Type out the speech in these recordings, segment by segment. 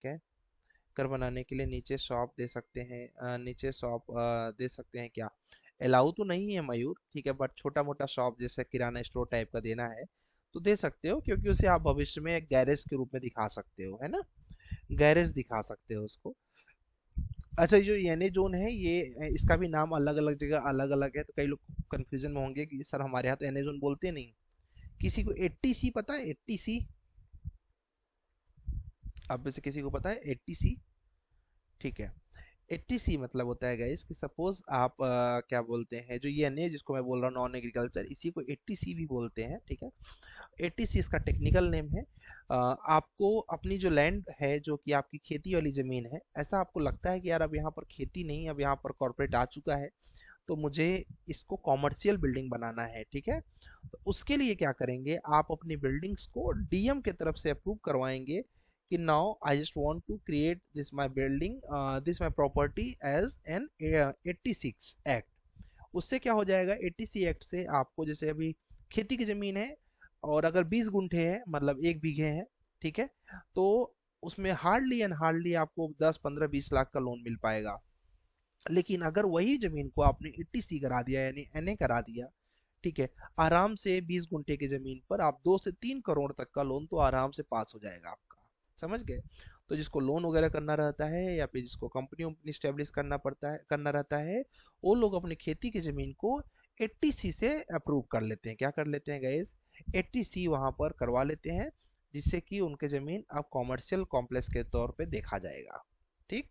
है। घर बनाने के लिए नीचे शॉप दे सकते हैं, नीचे शॉप दे सकते हैं क्या? अलाउ तो नहीं है मयूर, ठीक है, बट छोटा मोटा शॉप जैसे किराना स्टोर टाइप का देना है तो दे सकते हो, क्योंकि उसे आप भविष्य में एक गैरेज के रूप में दिखा सकते हो, है ना, गैरेज दिखा सकते हो उसको। अच्छा, ये जो येने जोन है ये इसका भी नाम अलग अलग जगह अलग अलग है, तो कई लोग कंफ्यूजन में होंगे कि सर हमारे यहाँ तो येने जोन बोलते नहीं। किसी को 80C पता है? 80C, आप में से किसी को पता है 80C? ठीक है, 80C मतलब होता है गाइस कि सपोज आप क्या बोलते हैं, जो ये एनए जिसको मैं बोल रहा हूँ नॉन एग्रीकल्चर, इसी को 80C भी बोलते हैं, ठीक है। 80C इसका टेक्निकल नेम है। आपको अपनी जो लैंड है, जो कि आपकी खेती वाली जमीन है, ऐसा आपको लगता है कि यार अब यहाँ पर खेती नहीं, अब यहाँ पर कॉर्पोरेट आ चुका है, तो मुझे इसको कॉमर्शियल बिल्डिंग बनाना है, ठीक है। तो उसके लिए क्या करेंगे, आप अपनी बिल्डिंग्स को डीएम के तरफ से अप्रूव करवाएंगे कि now I just want to create this my building, this my property as an 86 act. उससे क्या हो जाएगा, 80C एक्ट से आपको, जैसे अभी खेती की जमीन है और अगर 20 गुंठे है, मतलब 1 बीघे है, ठीक है, तो उसमें हार्डली एंड हार्डली आपको 10 15 20 लाख का लोन मिल पाएगा। लेकिन अगर वही जमीन को आपने 80C करा दिया, यानी एनए करा दिया, ठीक है, आराम से 20 गुंठे की जमीन पर आप 2 से 3 करोड़ तक का लोन तो आराम से पास हो जाएगा आपका। समझ गए? तो जिसको लोन वगैरह करना रहता है या फिर जिसको कंपनी वंपनी स्टेब्लिश करना रहता है, वो लोग अपनी खेती की जमीन को 80C से अप्रूव कर लेते हैं। क्या कर लेते हैं गाइस? 80C वहां पर करवा लेते हैं, जिससे कि उनके जमीन अब कॉमर्शियल कॉम्प्लेक्स के तौर पे देखा जाएगा। ठीक।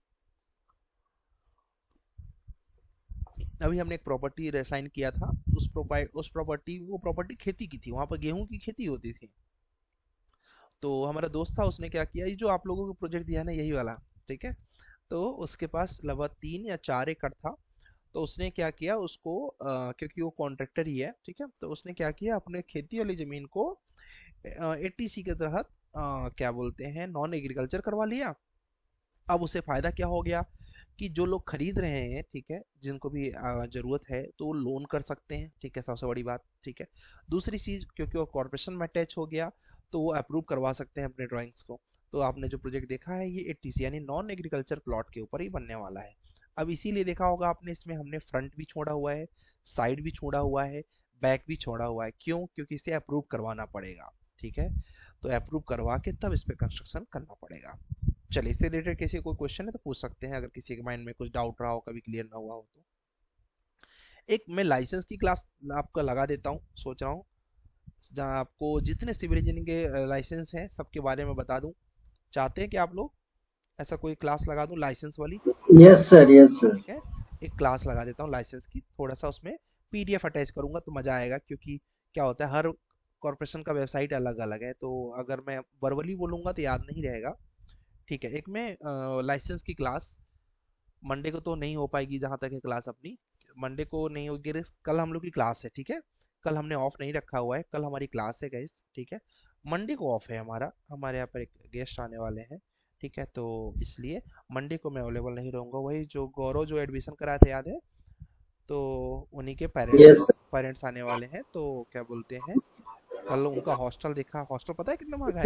अभी हमने एक प्रॉपर्टी रेसाइन किया था, उस प्रॉपर्टी खेती की थी, वहां पर गेहूं की खेती होती थी। तो हमारा दोस्त था, उसने क्या किया, ये जो आप लोगों को प्रोजेक्ट दिया है ना, यही वाला, ठीक है, तो उसके पास लगभग 3 या 4 एकड़ था। तो उसने क्या किया उसको, क्योंकि वो कॉन्ट्रैक्टर ही है, ठीक है, तो उसने क्या किया, अपने खेती वाली जमीन को 80C के तहत क्या बोलते हैं, नॉन एग्रीकल्चर करवा लिया। अब उसे फायदा क्या हो गया कि जो लोग खरीद रहे हैं, ठीक है, जिनको भी जरूरत है तो वो लोन कर सकते हैं, ठीक है, सबसे बड़ी बात, ठीक है। दूसरी चीज, क्योंकि वो कॉर्पोरेशन में अटैच हो गया, तो वो अप्रूव करवा सकते हैं अपने ड्राइंग्स को। तो आपने जो प्रोजेक्ट देखा है ये 80C यानी नॉन एग्रीकल्चर प्लॉट के ऊपर ही बनने वाला है। अब इसीलिए देखा होगा आपने, इसमें हमने फ्रंट भी छोड़ा हुआ है, साइड भी छोड़ा हुआ है, बैक भी छोड़ा हुआ है। क्यों? क्योंकि इसे अप्रूव करवाना पड़ेगा, ठीक है, तो अप्रूव करवा के तब इस पे कंस्ट्रक्शन करना पड़ेगा। चलिए, इससे रिलेटेड किसी को कोई क्वेश्चन है तो पूछ सकते हैं, अगर किसी के माइंड में कुछ डाउट रहा हो, कभी क्लियर ना हुआ हो तो। एक मैं लाइसेंस की क्लास आपका लगा देता हूँ, सोच रहा हूँ, जहाँ आपको जितने सिविल इंजीनियरिंग के लाइसेंस हैं सबके बारे में बता दूँ। चाहते हैं कि आप लोग ऐसा कोई क्लास लगा दूँ लाइसेंस वाली? Yes sir, yes sir. ठीक है, एक क्लास लगा देता हूँ लाइसेंस की, थोड़ा सा उसमें पीडीएफ अटैच करूंगा तो मज़ा आएगा, क्योंकि क्या होता है, हर कॉर्पोरेशन का वेबसाइट अलग अलग है, तो अगर मैं वर्बली बोलूंगा तो याद नहीं रहेगा। ठीक है, एक मैं लाइसेंस की क्लास मंडे को तो नहीं हो पाएगी, जहाँ तक है क्लास अपनी, मंडे को नहीं होगी। कल हम लोग की क्लास है, ठीक है, कल हमने ऑफ नहीं रखा हुआ है, कल हमारी क्लास है गाइस, ठीक है। मंडे को ऑफ है हमारा, हमारे यहाँ पर एक गेस्ट आने वाले हैं, ठीक है, तो इसलिए मंडे को मैं अवेलेबल नहीं रहूँगा। वही जो गौरव जो एडमिशन कराया था, याद है, तो उन्हीं के पेरेंट्स यस सर। पेरेंट्स आने वाले हैं, तो क्या बोलते हैं, कल उनका हॉस्टल देखा, हॉस्टल पता है कितना महंगा है?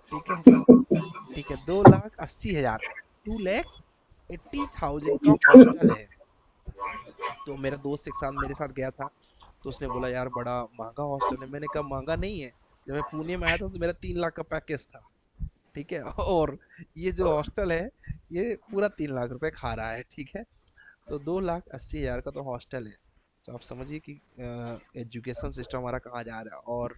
ठीक है, ठीक है, 2,80,000, 2,80,000 का हॉस्टल है। तो मेरा दोस्त एक साथ मेरे साथ गया था, तो उसने बोला यार बड़ा महंगा हॉस्टल है। मैंने कहा महंगा नहीं है, जब मैं पुणे में आया था तो मेरा 3 लाख का पैकेज था, ठीक है, और ये जो हॉस्टल है ये पूरा 3 लाख रुपए खा रहा है, ठीक है। तो 2,80,000 का तो हॉस्टल है। तो आप समझिए कि एजुकेशन सिस्टम हमारा कहाँ जा रहा है। और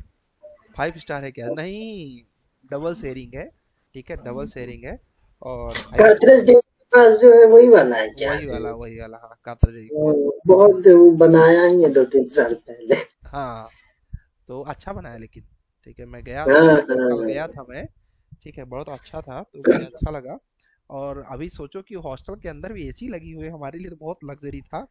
5 स्टार है क्या? नहीं, डबल शेयरिंग है, ठीक है, डबल शेयरिंग है। और 5 स्टार कात्रज है। डैम के पास जो है वही वाला है क्या? वही वाला, हाँ, कातरजई के पास। बहुत बनाया ही है 2 3 साल पहले। हाँ, तो अच्छा बना है लेकिन, ठीक है, मैं गया हाँ था, कल हाँ। गया था मैं, ठीक है, बहुत अच्छा था, तो मुझे अच्छा लगा। और अभी सोचो कि हॉस्टल के अंदर भी एसी लगी हुई है, हमारे लिए तो बहुत लग्जरी था।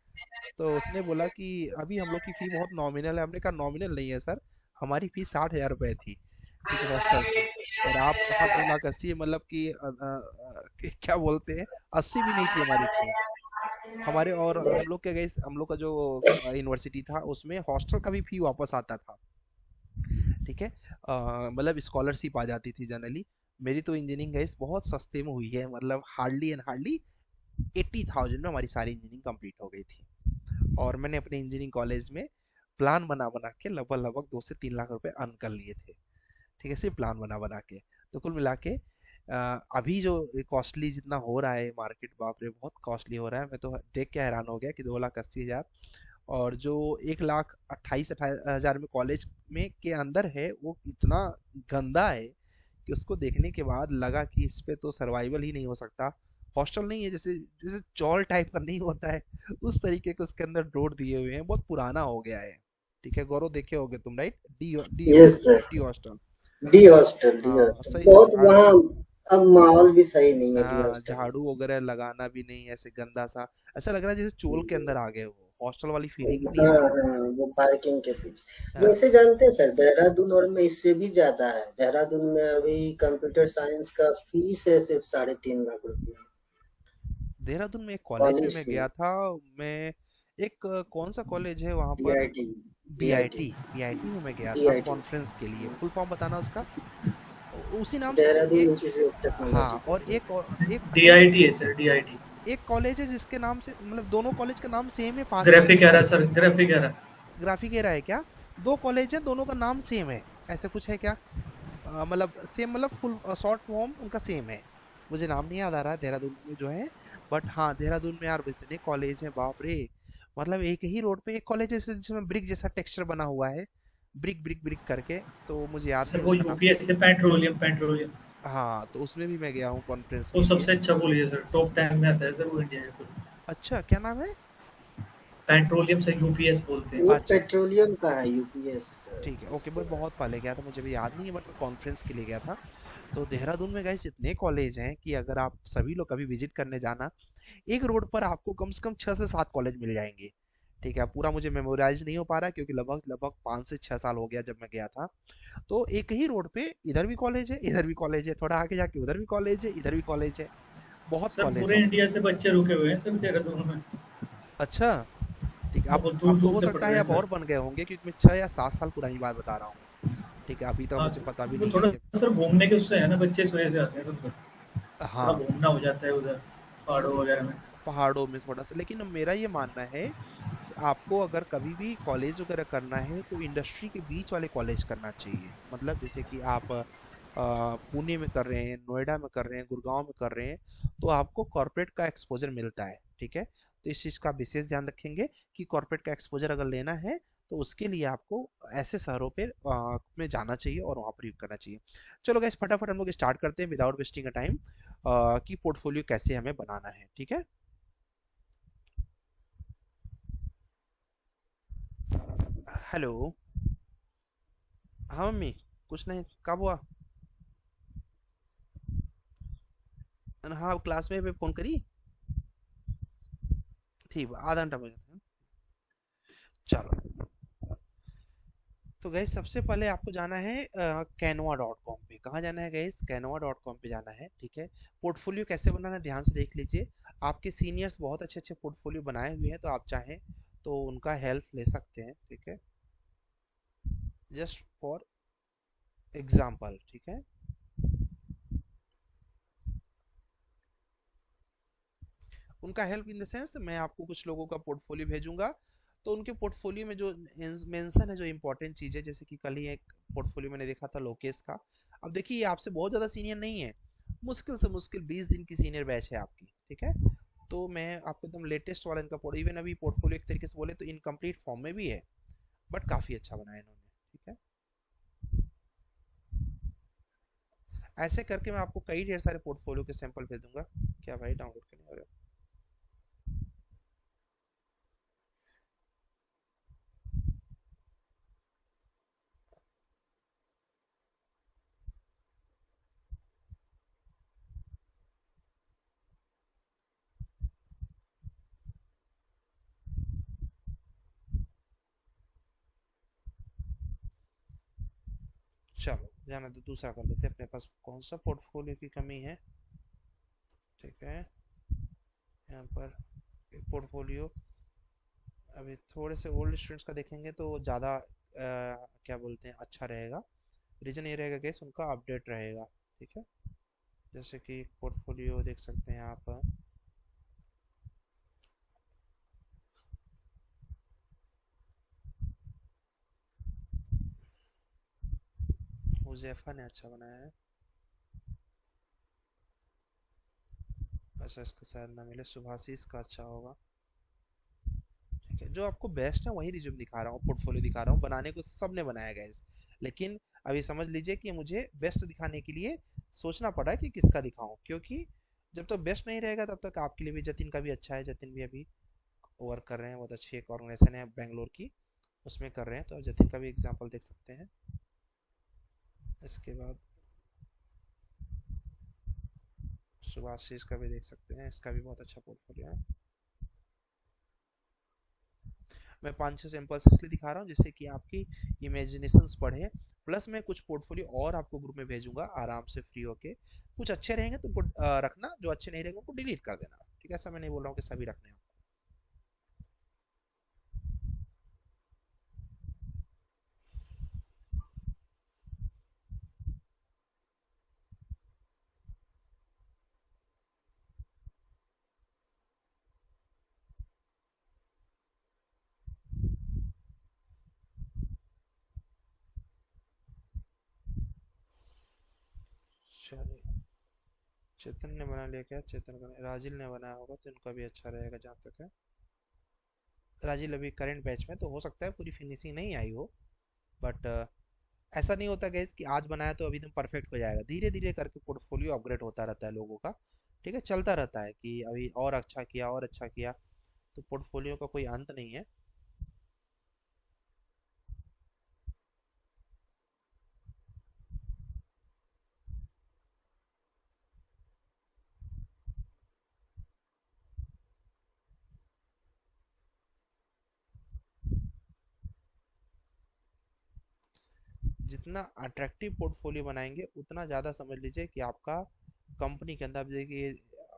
तो उसने बोला कि अभी हम लोग की फ़ी बहुत नॉमिनल है। हमने कहा नॉमिनल नहीं है सर, हमारी फ़ी 60,000 रुपये थी, ठीक है, हॉस्टल की। और आप कहाँ 2,80,000, मतलब कि क्या बोलते हैं, 80 भी नहीं थी हमारी फ़ी हमारे। और हम लोग के गए, हम लोग का जो यूनिवर्सिटी था उसमें हॉस्टल का भी फ़ी वापस आता था, ठीक है, मतलब स्कॉलरशिप आ जाती थी जनरली। मेरी तो इंजीनियरिंग गाइस बहुत सस्ते में हुई है, मतलब हार्डली एंड हार्डली 80,000 में हमारी सारी इंजीनियरिंग कंप्लीट हो गई थी। और मैंने अपने इंजीनियरिंग कॉलेज में प्लान बना बना के लगभग लगभग 2 से 3 लाख रुपए अर्न कर लिए थे। ठीक है, सिर्फ प्लान बना बना के। तो कुल मिला के अभी जो कॉस्टली जितना हो रहा है मार्केट, बाप रे बहुत कॉस्टली हो रहा है। मैं तो देख के हैरान हो गया कि 2,80,000, और जो 1,28,000 में कॉलेज में के अंदर है वो इतना गंदा है कि उसको देखने के बाद लगा कि इस पे तो सर्वाइवल ही नहीं हो सकता। हॉस्टल नहीं है, जैसे जैसे चॉल टाइप का नहीं होता है, उस तरीके के उसके अंदर डोर दिए हुए हैं, बहुत पुराना हो गया है। ठीक है गौरव, देखे होगे तुम, right? D D yes hostel, sir. D hostel. D hostel, D हाँ हॉस्टल सही से बहुत झाड़, वहाँ। अब माहौल भी सही नहीं है डी हाँ हॉस्टल में। झाड़ू वगैरह लगाना भी नहीं, ऐसे गंदा सा, ऐसा लग रहा है जैसे चोल के अंदर आ गए हो, हॉस्टल वाली फीलिंग ही नहीं हाँ आ रही हाँ, वो पार्किंग के पीछे। है। वैसे जानते हैं सर, देहरादून और में इससे भी ज्यादा है। देहरादून में अभी कंप्यूटर साइंस का फीस है सिर्फ 3.5 लाख रुपया। देहरादून में एक कॉलेज में कॉलेज मैं फी। गया था। मैं एक कौन सा कॉलेज है वहाँ डी पर, I T. D I T. BIT, BIT में मैं गया डी था आई टी। कॉन्फ्रेंस के लिए। फुल फॉर्म बताना उसका, उसी नाम से तो देहरादून एक। इंस्टीट्यूट ऑफ टेक्नोलॉजी हाँ, और करके। एक डीआईटी है सर, डीआईटी। एक कॉलेज है जिसके नाम से, मतलब दोनों कॉलेज का नाम सेम है, पास पास ग्राफिक में है। Era sir, graphic era. Graphic era है क्या? दो कॉलेज है, दोनों का नाम सेम है, ऐसे कुछ है क्या? मतलब सेम, मतलब फुल शॉर्ट फॉर्म उनका सेम है। मुझे नाम नहीं याद आ रहा है देहरादून में जो है, बट हाँ देहरादून में यार इतने कॉलेज हैं, बाप रे। मतलब एक ही रोड पे एक कॉलेज है जिसमें ब्रिक जैसा टेक्सचर बना हुआ है, ब्रिक ब्रिक ब्रिक करके, तो मुझे याद सर नहीं वो उसका नाम। यूपीएस से पेट्रोलियम, पेट्रोलियम। हाँ तो उसमें भी मैं गया हूँ कॉन्फ्रेंस वो के लिए। सबसे अच्छा कॉलेज है सर, टॉप 10 में आता है सर वो इंडिया में। अच्छा क्या नाम है? पेट्रोलियम से यूपीएस बोलते हैं वो सर। अच्छा पेट्रोलियम का है, यूपीएस का। ठीक है, ओके, मैं बहुत पहले गया था, मुझे भी याद नहीं है, बट मैं कॉन्फ्रेंस के लिए गया था। तो देहरादून में गाइस इतने कॉलेज हैं कि अगर आप सभी लोग कभी विजिट करने जाना, एक रोड पर आपको कम से कम 6 से 7 कॉलेज मिल जाएंगे। ठीक है, पूरा मुझे मेमोराइज नहीं हो पा रहा क्योंकि लगभग लगभग 5 से 6 साल हो गया जब मैं गया था। तो एक ही रोड पे इधर भी कॉलेज है, इधर भी कॉलेज है, थोड़ा आगे जाके उधर भी कॉलेज है, इधर भी कॉलेज है, बहुत सर कॉलेज पूरे है। इंडिया से बच्चे रुके हुए हैं सर देहरादून में। अच्छा ठीक है, अब बहुत दूर अब तो दूर हो से पढ़ सकता है रहे हैं अब सर। और बन गए होंगे क्योंकि मैं 6 या 7 साल पुरानी बात बता रहा हूँ। ठीक है, अभी तो हाँ मुझे सर, पता भी वो नहीं है थोड़ा कि। सर घूमने के उससे है ना, बच्चे इस वजह से आते हैं सर। थोड़ा हाँ घूमना हो जाता है उधर पहाड़ों वगैरह में। पहाड़ों में थोड़ा सा, लेकिन मेरा ये मानना है कि आपको अगर कभी भी कॉलेज वगैरह करना है तो इंडस्ट्री के बीच वाले कॉलेज करना चाहिए। मतलब जैसे कि आप पुणे में कर रहे हैं, नोएडा में कर रहे हैं, गुड़गांव में कर रहे हैं, तो आपको कॉर्पोरेट का एक्सपोजर मिलता है। ठीक है, तो इस चीज़ का विशेष ध्यान रखेंगे कि कॉर्पोरेट का एक्सपोजर अगर लेना है तो उसके लिए आपको ऐसे शहरों पे में जाना चाहिए और वहाँ पर करना चाहिए। चलो गाइस, फटाफट हम लोग स्टार्ट करते हैं विदाउट वेस्टिंग अ टाइम, कि पोर्टफोलियो कैसे हमें बनाना है। ठीक है, हेलो। हाँ मम्मी, कुछ नहीं, कब हुआ? हाँ क्लास में फ़ोन करी, ठीक है, आधा घंटा में करते हैं। चलो, तो गैस सबसे पहले आपको जाना है कैनवा डॉट कॉम पे। कहाँ जाना है गैस? कैनवा डॉट कॉम पे जाना है। ठीक है, पोर्टफोलियो कैसे बनाना है ध्यान से देख लीजिए। आपके सीनियर्स बहुत अच्छे अच्छे पोर्टफोलियो बनाए हुए हैं, तो आप चाहें तो उनका हेल्प ले सकते हैं। ठीक है, जस्ट फॉर एग्जाम्पल। ठीक है, उनका हेल्प इन द सेंस, मैं आपको कुछ लोगों का पोर्टफोलियो भेजूंगा, तो उनके पोर्टफोलियो में जो मेंशन है, जो इंपॉर्टेंट चीज़ है, जैसे कि कल ही एक पोर्टफोलियो मैंने देखा था लोकेश का। अब देखिए ये आपसे बहुत ज़्यादा सीनियर नहीं है, मुश्किल से मुश्किल 20 दिन की सीनियर बैच है आपकी। ठीक है, तो मैं आपको एकदम लेटेस्ट वाला इनका इवन अभी पोर्टफोलियो एक तरीके से बोले तो इनकम्प्लीट फॉर्म में भी है, बट काफ़ी अच्छा बनाया इन्होंने। ठीक है, ऐसे करके मैं आपको कई ढेर सारे पोर्टफोलियो के सैंपल भेज दूंगा। क्या भाई डाउनलोड करने हो रहा है? चलो जाना तो दूसरा कर देते हैं, अपने पास कौन सा पोर्टफोलियो की कमी है। ठीक है, यहाँ पर पोर्टफोलियो, अभी थोड़े से ओल्ड स्टूडेंट्स का देखेंगे तो ज़्यादा क्या बोलते हैं अच्छा रहेगा। रीज़न ये रहेगा कि उनका अपडेट रहेगा। ठीक है, जैसे कि पोर्टफोलियो देख सकते हैं आप, हुजैफा ने अच्छा बनाया है। अच्छा, इसका शायद ना मिले, सुभाषिस का अच्छा होगा। ठीक है, जो आपको बेस्ट है वही रिज्यूम दिखा रहा हूँ, पोर्टफोलियो दिखा रहा हूँ, बनाने को सबने बनाया गाइस। लेकिन अभी समझ लीजिए कि मुझे बेस्ट दिखाने के लिए सोचना पड़ा कि किसका दिखाऊं, क्योंकि जब तक बेस्ट नहीं रहेगा तब तक आपके लिए भी। जतिन का भी अच्छा है, जतिन भी अभी वर्क कर रहे हैं, बहुत अच्छी एक ऑर्गेनाइजेशन है बेंगलोर की, उसमें कर रहे हैं, तो जतिन का भी एग्जाम्पल देख सकते हैं। इसके बाद सुभाषिस का भी देख सकते हैं, इसका भी बहुत अच्छा पोर्टफोलियो है। मैं 5-6 सैंपल्स इसलिए दिखा रहा हूँ जिससे कि आपकी इमेजिनेशंस बढ़े। प्लस मैं कुछ पोर्टफोलियो और आपको ग्रुप में भेजूंगा आराम से फ्री होके। कुछ अच्छे रहेंगे तो रखना, जो अच्छे नहीं रहेंगे उनको डिलीट कर देना। ठीक है, ऐसा मैं नहीं बोल रहा हूँ कि सभी रखने हैं। चलिए, चेतन ने बना लिया क्या? चेतन का राजिल ने बनाया होगा तो इनका भी अच्छा रहेगा जहाँ तक है। राजिल अभी करंट बैच में, तो हो सकता है पूरी फिनिशिंग नहीं आई हो, बट ऐसा नहीं होता गैस कि आज बनाया तो अभी एकदम परफेक्ट हो जाएगा। धीरे धीरे करके पोर्टफोलियो अपग्रेड होता रहता है लोगों का। ठीक है, चलता रहता है कि अभी और अच्छा किया और अच्छा किया, तो पोर्टफोलियो का कोई अंत नहीं है। जितना अट्रैक्टिव पोर्टफोलियो बनाएंगे उतना ज़्यादा समझ लीजिए कि आपका कंपनी के अंदर। आप देखिए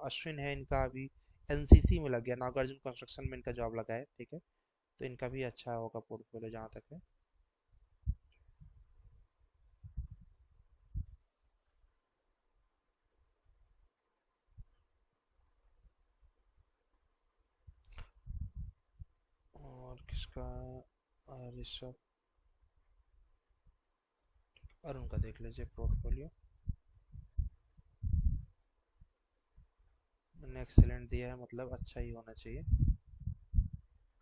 अश्विन है, इनका अभी एनसीसी में लग गया, नागार्जुन कंस्ट्रक्शन में इनका जॉब लगा है। ठीक है, तो इनका भी अच्छा होगा पोर्टफोलियो जहाँ तक है। और किसका? ऋषभ, अरुण का देख लीजिए पोर्टफोलियो, मैंने एक्सेलेंट दिया है, मतलब अच्छा ही होना चाहिए।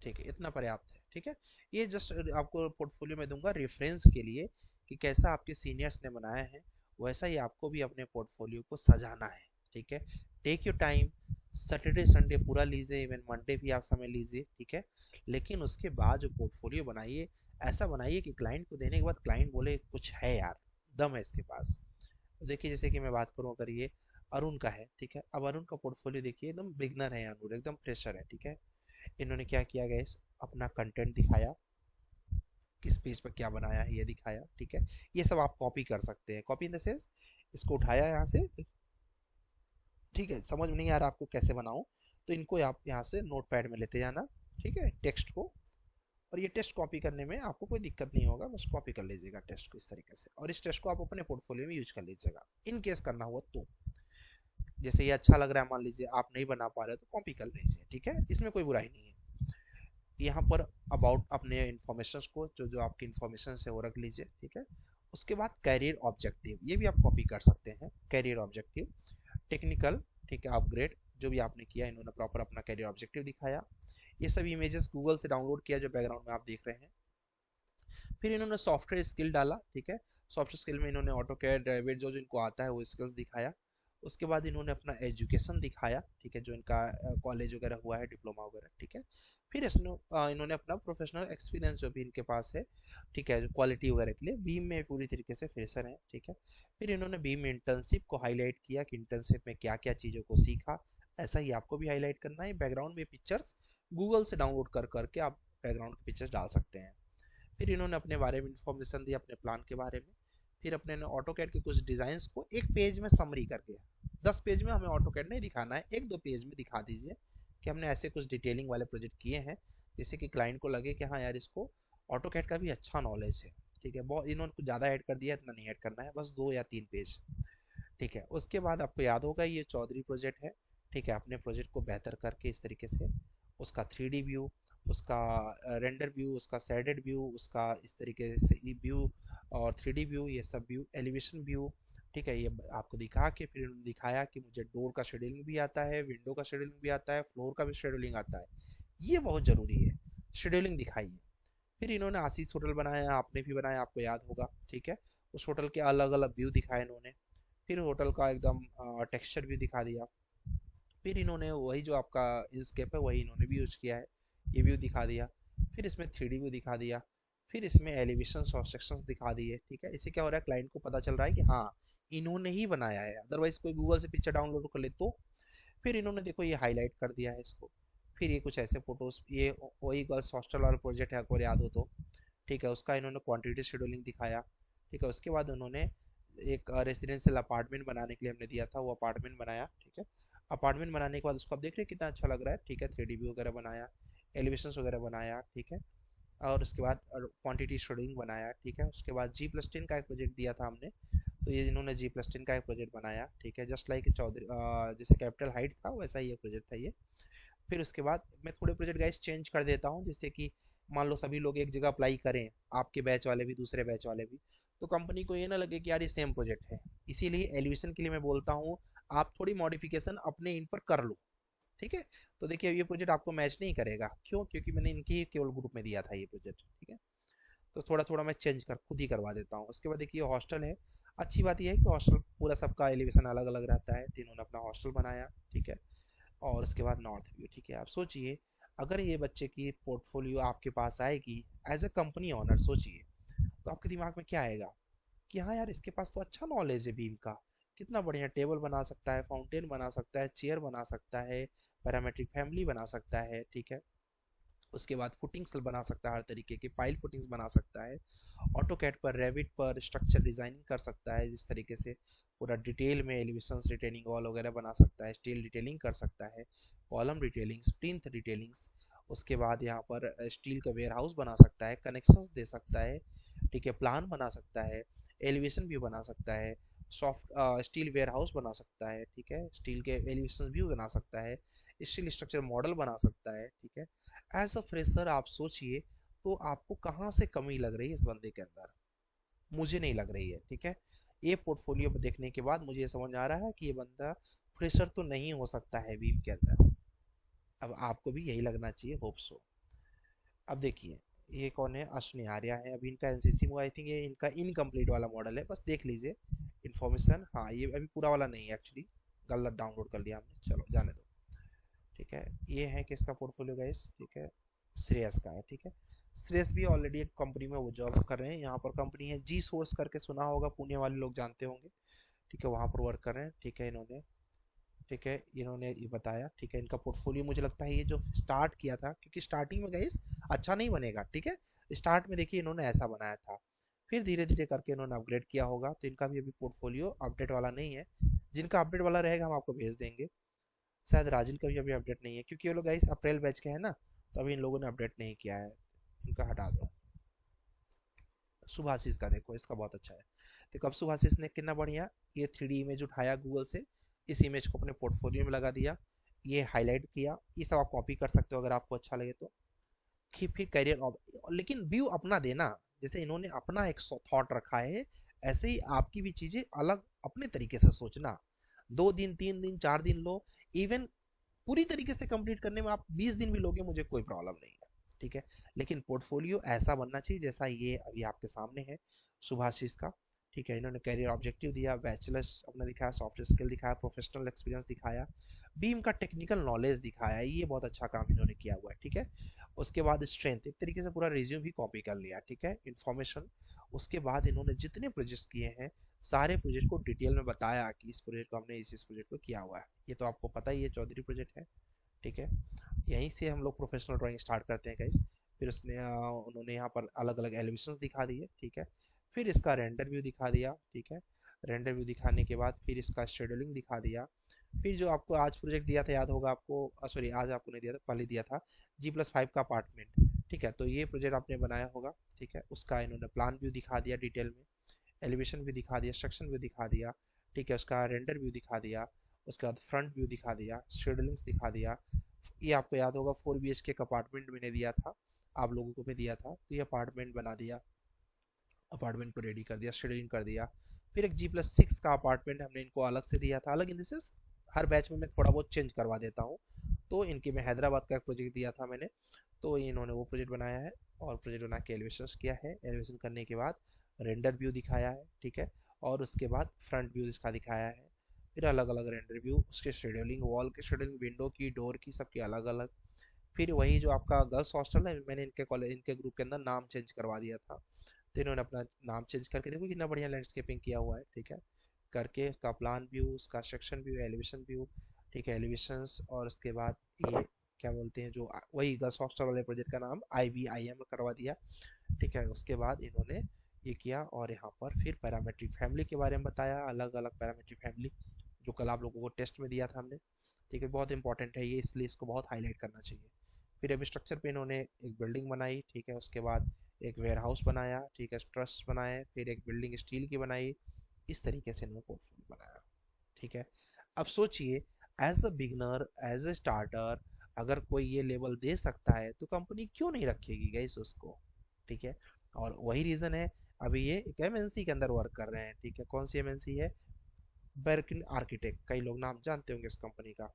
ठीक है, इतना पर्याप्त है। ठीक है, ये जस्ट आपको पोर्टफोलियो में दूंगा रेफरेंस के लिए कि कैसा आपके सीनियर्स ने बनाया है, वैसा ही आपको भी अपने पोर्टफोलियो को सजाना है। ठीक है, take your time, Saturday Sunday पूरा लीजिए, इवन मंडे भी आप समय लीजिए। ठीक है, लेकिन उसके बाद जो पोर्टफोलियो बनाइए, ऐसा बनाइए कि क्लाइंट को देने के बाद क्लाइंट बोले कुछ है यार, दम है इसके पास। तो देखिए, जैसे कि मैं बात करूँ, अगर ये अरुण का है, ठीक है, अब अरुण का पोर्टफोलियो देखिए, एकदम बिगनर है अरुण, एकदम फ्रेशर है। ठीक है, इन्होंने क्या किया गया, अपना कंटेंट दिखाया, किस पेज पर क्या बनाया है ये दिखाया। ठीक है, ये सब आप कॉपी कर सकते हैं, कॉपी इन द सेंस इसको उठाया यहाँ से। ठीक है, समझ में नहीं आ रहा आपको कैसे बनाऊं, तो इनको आप यहाँ से नोट पैड में लेते जाना। ठीक है, टेक्स्ट को, और ये टेस्ट कॉपी करने में आपको कोई दिक्कत नहीं होगा, बस कॉपी कर लीजिएगा टेस्ट को इस तरीके से, और इस टेस्ट को आप अपने पोर्टफोलियो में यूज कर लीजिएगा इन केस करना हुआ तो। जैसे ये अच्छा लग रहा है, मान लीजिए आप नहीं बना पा रहे तो कॉपी कर लीजिए। ठीक है, इसमें कोई बुराई नहीं है। यहाँ पर अबाउट अपने इंफॉर्मेशन को, जो जो आपकी इंफॉर्मेशन है वो रख लीजिए। ठीक है, उसके बाद कैरियर ऑब्जेक्टिव, ये भी आप कॉपी कर सकते हैं, कैरियर ऑब्जेक्टिव, टेक्निकल। ठीक है, अपग्रेड, जो भी आपने किया, इन्होंने प्रॉपर अपना कैरियर ऑब्जेक्टिव दिखाया। ये सब इमेजेस गूगल से डाउनलोड किया जो बैकग्राउंड में आप देख रहे हैं। फिर इन्होंने सॉफ्टवेयर स्किल डाला। ठीक है, सॉफ्टवेयर स्किल में इन्होंने ऑटो कैड, रेविट, जो जो इनको आता है वो स्किल्स दिखाया। उसके बाद इन्होंने अपना एजुकेशन दिखाया। ठीक है, जो इनका कॉलेज वगैरह हुआ है, डिप्लोमा वगैरह। ठीक है, फिर इन्होंने अपना प्रोफेशनल एक्सपीरियंस जो भी इनके पास है, ठीक है, जो क्वालिटी वगैरह के लिए बीम में पूरी तरीके से फ्रेशर है। ठीक है, फिर इन्होंने बीम इंटर्नशिप को हाईलाइट किया कि इंटर्नशिप में क्या क्या चीज़ों को सीखा। ऐसा ही आपको भी हाईलाइट करना है। बैकग्राउंड में पिक्चर्स गूगल से डाउनलोड कर करके आप बैकग्राउंड के पिक्चर्स डाल सकते हैं। फिर इन्होंने अपने बारे में इंफॉर्मेशन दी, अपने प्लान के बारे में। फिर अपने ऑटो कैड के कुछ डिजाइन को एक पेज में समरी करके, 10 पेज में हमें ऑटो कैड नहीं दिखाना है, 1-2 पेज में दिखा दीजिए कि हमने ऐसे कुछ डिटेलिंग वाले प्रोजेक्ट किए हैं, जिससे कि क्लाइंट को लगे कि हाँ यार, इसको ऑटो कैड का भी अच्छा नॉलेज है। ठीक है, बहुत इन्होंने कुछ ज़्यादा ऐड कर दिया, इतना नहीं ऐड करना है, बस 2 या 3 पेज। ठीक है। उसके बाद आपको याद होगा ये चौधरी प्रोजेक्ट है, ठीक है। अपने प्रोजेक्ट को बेहतर करके इस तरीके से उसका 3D व्यू, उसका रेंडर व्यू, उसका शेडेड व्यू, उसका इस तरीके से व्यू और 3D व्यू, ये सब व्यू, एलिवेशन व्यू, ठीक है। ये आपको दिखा के फिर उन्होंने दिखाया कि मुझे डोर का शेड्यूलिंग भी आता है, विंडो का शेड्यूलिंग भी आता है, फ्लोर का भी शेड्यूलिंग आता है। ये बहुत ज़रूरी है, शेड्यूलिंग दिखाइए। फिर इन्होंने आशीष होटल बनाया, आपने भी बनाया, आपको याद होगा, ठीक है। उस होटल के अलग अलग व्यू दिखाए इन्होंने। फिर होटल का एकदम टेक्सचर भी दिखा दिया। फिर इन्होंने वही जो आपका इंस्केप है वही इन्होंने भी यूज किया है, ये व्यू दिखा दिया। फिर इसमें 3D व्यू दिखा दिया। फिर इसमें एलिवेशन और सेक्शंस दिखा दिए, ठीक है। इससे क्या हो रहा है, क्लाइंट को पता चल रहा है कि हाँ इन्होंने ही बनाया है, अदरवाइज कोई गूगल से पिक्चर डाउनलोड कर ले तो। फिर इन्होंने देखो ये हाईलाइट कर दिया है इसको। फिर ये कुछ ऐसे फोटोज, ये वही गर्ल्स हॉस्टल वाला प्रोजेक्ट है, आपको याद हो तो, ठीक है। उसका इन्होंने क्वांटिटी शेड्यूलिंग दिखाया, ठीक है। उसके बाद उन्होंने एक रेसिडेंशियल अपार्टमेंट बनाने के लिए हमने दिया था, वो अपार्टमेंट बनाया, ठीक है। अपार्टमेंट बनाने के बाद उसको आप देख रहे हैं कितना अच्छा लग रहा है, ठीक है। 3D व्यू वगैरह बनाया, एलिवेशन वगैरह बनाया, ठीक है। और उसके बाद क्वांटिटी शेड्यूलिंग बनाया, ठीक है। उसके बाद G+10 का एक प्रोजेक्ट दिया था हमने, तो ये इन्होंने G+10 का एक प्रोजेक्ट बनाया, ठीक है। जस्ट लाइक चौधरी जैसे कैपिटल हाइट था वैसा ही ये प्रोजेक्ट था ये। फिर उसके बाद मैं थोड़े प्रोजेक्ट गाइस चेंज कर देता हूँ, जिससे कि मान लो सभी लोग एक जगह अप्लाई करें, आपके बैच वाले भी दूसरे बैच वाले भी, तो कंपनी को ये ना लगे कि यार ये सेम प्रोजेक्ट है। इसीलिए एलिवेशन के लिए मैं बोलता हूँ आप थोड़ी मॉडिफिकेशन अपने इन पर कर लो, ठीक है। तो देखिए ये प्रोजेक्ट आपको मैच नहीं करेगा, क्यों? क्योंकि मैंने इनके ही केवल ग्रुप में दिया था ये प्रोजेक्ट, ठीक है। तो थोड़ा थोड़ा मैं चेंज कर खुद ही करवा देता हूँ। उसके बाद देखिए हॉस्टल है। अच्छी बात यह है कि हॉस्टल पूरा सबका एलिवेशन अलग अलग रहता है, तो इन्होंने अपना हॉस्टल बनाया, ठीक है। और उसके बाद नॉर्थ व्यू, ठीक है। आप सोचिए अगर ये बच्चे की पोर्टफोलियो आपके पास आएगी एज अ कंपनी ओनर, सोचिए तो आपके दिमाग में क्या आएगा कि हाँ यार इसके पास तो अच्छा नॉलेज है बीम का, कितना बढ़िया टेबल बना सकता है, फाउंटेन बना सकता है, चेयर बना सकता है, पैरामेट्रिक फैमिली बना सकता है, ठीक है। उसके बाद फुटिंग्स बना सकता है, हर तरीके की पाइल फुटिंग्स बना सकता है, ऑटोकैड पर, रेविट पर स्ट्रक्चर डिजाइनिंग कर सकता है, जिस तरीके से पूरा डिटेल में एलिवेशन रिटेनिंग वॉल वगैरह बना सकता है, स्टील डिटेलिंग कर सकता है, कॉलम डिटेलिंग्स, प्लिंथ डिटेलिंग्स। उसके बाद यहाँ पर स्टील का वेयर हाउस बना सकता है, कनेक्शंस दे सकता है, ठीक है। प्लान बना सकता है, एलिवेशन व्यू बना सकता है, सॉफ्ट स्टील वेयर हाउस बना सकता है, ठीक है। स्टील के एलिवेशन व्यू बना सकता है, स्टील स्ट्रक्चर मॉडल बना सकता है, ठीक है। एज अ फ्रेशर आप सोचिए तो आपको कहाँ से कमी लग रही है इस बंदे के अंदर? मुझे नहीं लग रही है, ठीक है। ये पोर्टफोलियो देखने के बाद मुझे समझ आ रहा है कि ये बंदा फ्रेशर तो नहीं हो सकता है बीम के अंदर। अब आपको भी यही लगना चाहिए, होप सो। अब देखिए ये कौन है, अश्विनी आर्या है। अभी इनका एनसीसी में आई थिंक ये इनका इनकम्प्लीट वाला मॉडल है, बस देख लीजिए इन्फॉर्मेशन। हाँ ये अभी पूरा वाला नहीं है एक्चुअली, गलत डाउनलोड कर लिया हमने, चलो जाने दो, ठीक है। ये है किसका पोर्टफोलियो गाइस, ठीक है, श्रेयस का है, ठीक है। श्रेयस भी ऑलरेडी एक कंपनी में वो जॉब कर रहे हैं, यहाँ पर कंपनी है जी सोर्स करके, सुना होगा, पुणे वाले लोग जानते होंगे, ठीक है। वहाँ पर वर्क कर रहे हैं, ठीक है। इन्होंने, ठीक है, इन्होंने ये बताया, ठीक है। इनका पोर्टफोलियो मुझे लगता है ये जो स्टार्ट किया था, क्योंकि स्टार्टिंग में गाइस अच्छा नहीं बनेगा, ठीक है। स्टार्ट में देखिए इन्होंने ऐसा बनाया था, फिर धीरे धीरे करके इन्होंने अपग्रेड किया होगा, तो इनका भी अभी पोर्टफोलियो अपडेट वाला नहीं है। जिनका अपडेट वाला रहेगा हम आपको भेज देंगे। शायद राजिल का भी अभी अपडेट नहीं है, क्योंकि ये लोग गाइस अप्रैल बैच के हैं ना, तो अभी इन लोगों ने अपडेट नहीं किया है, इनका हटा दो। सुभाषिस का देखो, इसका बहुत अच्छा है। देखो अब सुभाषिस ने कितना बढ़िया ये 3D इमेज उठाया गूगल से, इस इमेज को अपने पोर्टफोलियो में लगा दिया, ये हाईलाइट किया, ये सब आप कॉपी कर सकते हो अगर आपको अच्छा लगे तो। फिर करियर, लेकिन व्यू अपना देना, जैसे इन्होंने अपना एक थॉट रखा है, ऐसे ही आपकी भी चीजें अलग अपने तरीके से सोचना। 2 दिन, 3 दिन, 4 दिन लो, इवन पूरी तरीके से कंप्लीट करने में आप 20 दिन भी लोगे, मुझे कोई प्रॉब्लम नहीं है, ठीक है। लेकिन पोर्टफोलियो ऐसा बनना चाहिए जैसा ये अभी आपके सामने है सुभाषिस का, ठीक है। इन्होंने कैरियर ऑब्जेक्टिव दिया, बैचलर्स अपना दिखाया, सॉफ्ट स्किल दिखाया, प्रोफेशनल एक्सपीरियंस दिखाया, बीम का टेक्निकल नॉलेज दिखाया, ये बहुत अच्छा काम इन्होंने किया हुआ है, ठीक है। उसके बाद स्ट्रेंथ, एक तरीके से पूरा रिज्यूम भी कॉपी कर लिया, ठीक है, इन्फॉर्मेशन। उसके बाद इन्होंने जितने प्रोजेक्ट्स किए हैं सारे प्रोजेक्ट को डिटेल में बताया कि इस प्रोजेक्ट को हमने इस प्रोजेक्ट को किया हुआ है। ये तो आपको पता ही है चौधरी प्रोजेक्ट है, ठीक है। यहीं से हम लोग प्रोफेशनल ड्राइंग स्टार्ट करते हैं गाइस। फिर उसने उन्होंने यहाँ पर अलग अलग एलिवेशंस दिखा दिए, ठीक है। फिर इसका रेंडर व्यू दिखा दिया, ठीक है। रेंडर व्यू दिखाने के बाद फिर इसका शेड्यूलिंग दिखा दिया। फिर जो आपको आज प्रोजेक्ट दिया था याद होगा आपको, सॉरी आज आपको नहीं दिया था, पहले दिया था, G+5 का अपार्टमेंट, ठीक है। तो ये प्रोजेक्ट आपने बनाया होगा, ठीक है। उसका इन्होंने प्लान व्यू दिखा दिया डिटेल में, एलिवेशन भी दिखा दिया, सेक्शन भी दिखा दिया, ठीक है, उसका रेंडर व्यू दिखा दिया, उसके बाद फ्रंट व्यू दिखा दिया, शेड्यूलिंग्स दिखा दिया। ये आपको याद होगा 4 BHK का अपार्टमेंट मैंने दिया था, आप लोगों को भी दिया था, तो ये अपार्टमेंट बना दिया, अपार्टमेंट को रेडी कर दिया, शेड्यूलिंग कर दिया। फिर एक G+6 का अपार्टमेंट हमने इनको अलग से दिया था, अलग in this is her batch में मैं थोड़ा बहुत चेंज करवा देता हूँ। तो इनके मैं हैदराबाद का एक प्रोजेक्ट दिया था मैंने, तो इन्होंने वो प्रोजेक्ट बनाया है, और प्रोजेक्ट बना के एलिवेशन किया है, एलिवेशन करने के बाद रेंडर व्यू दिखाया है, ठीक है, और उसके बाद फ्रंट व्यू इसका दिखाया है। फिर अलग अलग रेंडर व्यू, उसके शेड्यूलिंग, वॉल के शेड्यूलिंग, विंडो की, डोर की, सबकी अलग अलग। फिर वही जो आपका गर्ल्स हॉस्टल है, मैंने इनके कॉलेज, इनके ग्रुप के अंदर नाम चेंज करवा दिया था, तो इन्होंने अपना नाम चेंज करके, देखो कितना बढ़िया लैंडस्केपिंग किया हुआ है, ठीक है, करके उसका प्लान व्यू, उसका सेक्शन व्यू, एलिवेशन व्यू, ठीक है, एलिवेशंस, और उसके बाद ये क्या बोलते हैं, जो वही गर्ल्स हॉस्टल वाले प्रोजेक्ट का नाम IVIM करवा दिया, ठीक है। उसके बाद इन्होंने ये किया, और यहाँ पर फिर पैरामेट्रिक फैमिली के बारे में बताया, अलग अलग पैरामेट्रिक फैमिली, जो कल आप लोगों को टेस्ट में दिया था हमने, ठीक है, बहुत इंपॉर्टेंट है ये, इसलिए इसको बहुत हाईलाइट करना चाहिए। फिर अब स्ट्रक्चर पे इन्होंने एक बिल्डिंग बनाई, ठीक है, उसके बाद एक वेयर हाउस बनाया, ठीक है, ट्रस्ट बनाए, फिर एक बिल्डिंग स्टील की बनाई, इस तरीके से इन्होंने पोर्टफोलियो बनाया, ठीक है। अब सोचिए, as a beginner, as a starter, अगर कोई ये लेवल दे सकता है तो कंपनी क्यों नहीं रखेगी गाइस उसको, ठीक है। और वही रीज़न है, अभी ये एक MNC के अंदर वर्क कर रहे हैं, ठीक है, कौन सी MNC है, बर्किन आर्किटेक्ट, कई लोग नाम जानते होंगे इस कंपनी का,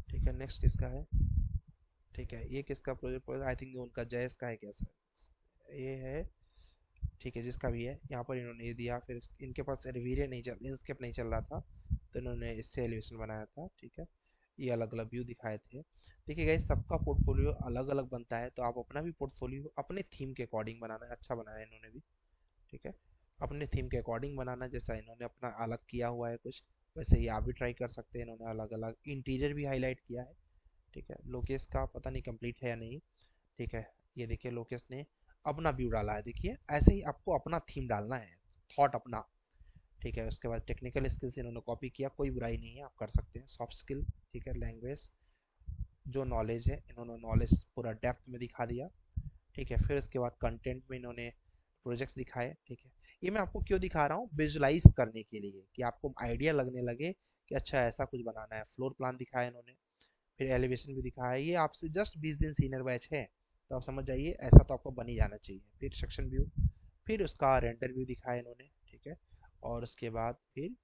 ठीक है। नेक्स्ट किसका है, ठीक है, ये किसका प्रोजेक्ट, आई थिंक उनका जयस का है, कैसा ये है, ठीक है, जिसका भी है, यहाँ पर इन्होंने ये दिया। फिर इनके पास रिवीरे नहीं चल, इंस्केप नहीं चल रहा था, तो इन्होंने इससे एलिवेशन बनाया था, ठीक है। ये अलग अलग व्यू दिखाए थे। देखिए गाइस, सबका पोर्टफोलियो अलग अलग बनता है, तो आप अपना भी पोर्टफोलियो अपने थीम के अकॉर्डिंग बनाना है, अच्छा बनाया इन्होंने भी, ठीक है, अपने थीम के अकॉर्डिंग बनाना, जैसा इन्होंने अपना अलग किया हुआ है कुछ, वैसे ही आप भी ट्राई कर सकते हैं। इन्होंने अलग अलग इंटीरियर भी हाईलाइट किया है, ठीक है। लोकेश का पता नहीं कंप्लीट है या नहीं, ठीक है। ये देखिए, लोकेश ने अपना व्यू डाला है, देखिए ऐसे ही आपको अपना थीम डालना है, थॉट अपना, ठीक है। उसके बाद टेक्निकल स्किल्स इन्होंने कॉपी किया, कोई बुराई नहीं है, आप कर सकते हैं। सॉफ्ट स्किल, ठीक है, लैंग्वेज, जो नॉलेज है, इन्होंने नॉलेज पूरा डेप्थ में दिखा दिया, ठीक है। फिर उसके बाद कंटेंट में इन्होंने प्रोजेक्ट्स दिखाए, ठीक है। ये मैं आपको क्यों दिखा रहा हूँ, विजुलाइज करने के लिए, कि आपको आइडिया लगने लगे कि अच्छा ऐसा कुछ बनाना है। फ्लोर प्लान दिखाया इन्होंने, फिर एलिवेशन भी दिखाया। ये आपसे जस्ट 20 दिन सीनियर बैच है, तो आप समझ जाइए ऐसा तो आपको बन ही जाना चाहिए। फिर सेक्शन व्यू, फिर उसका रेंडर व्यू दिखाया इन्होंने, ठीक है। और उसके बाद फिर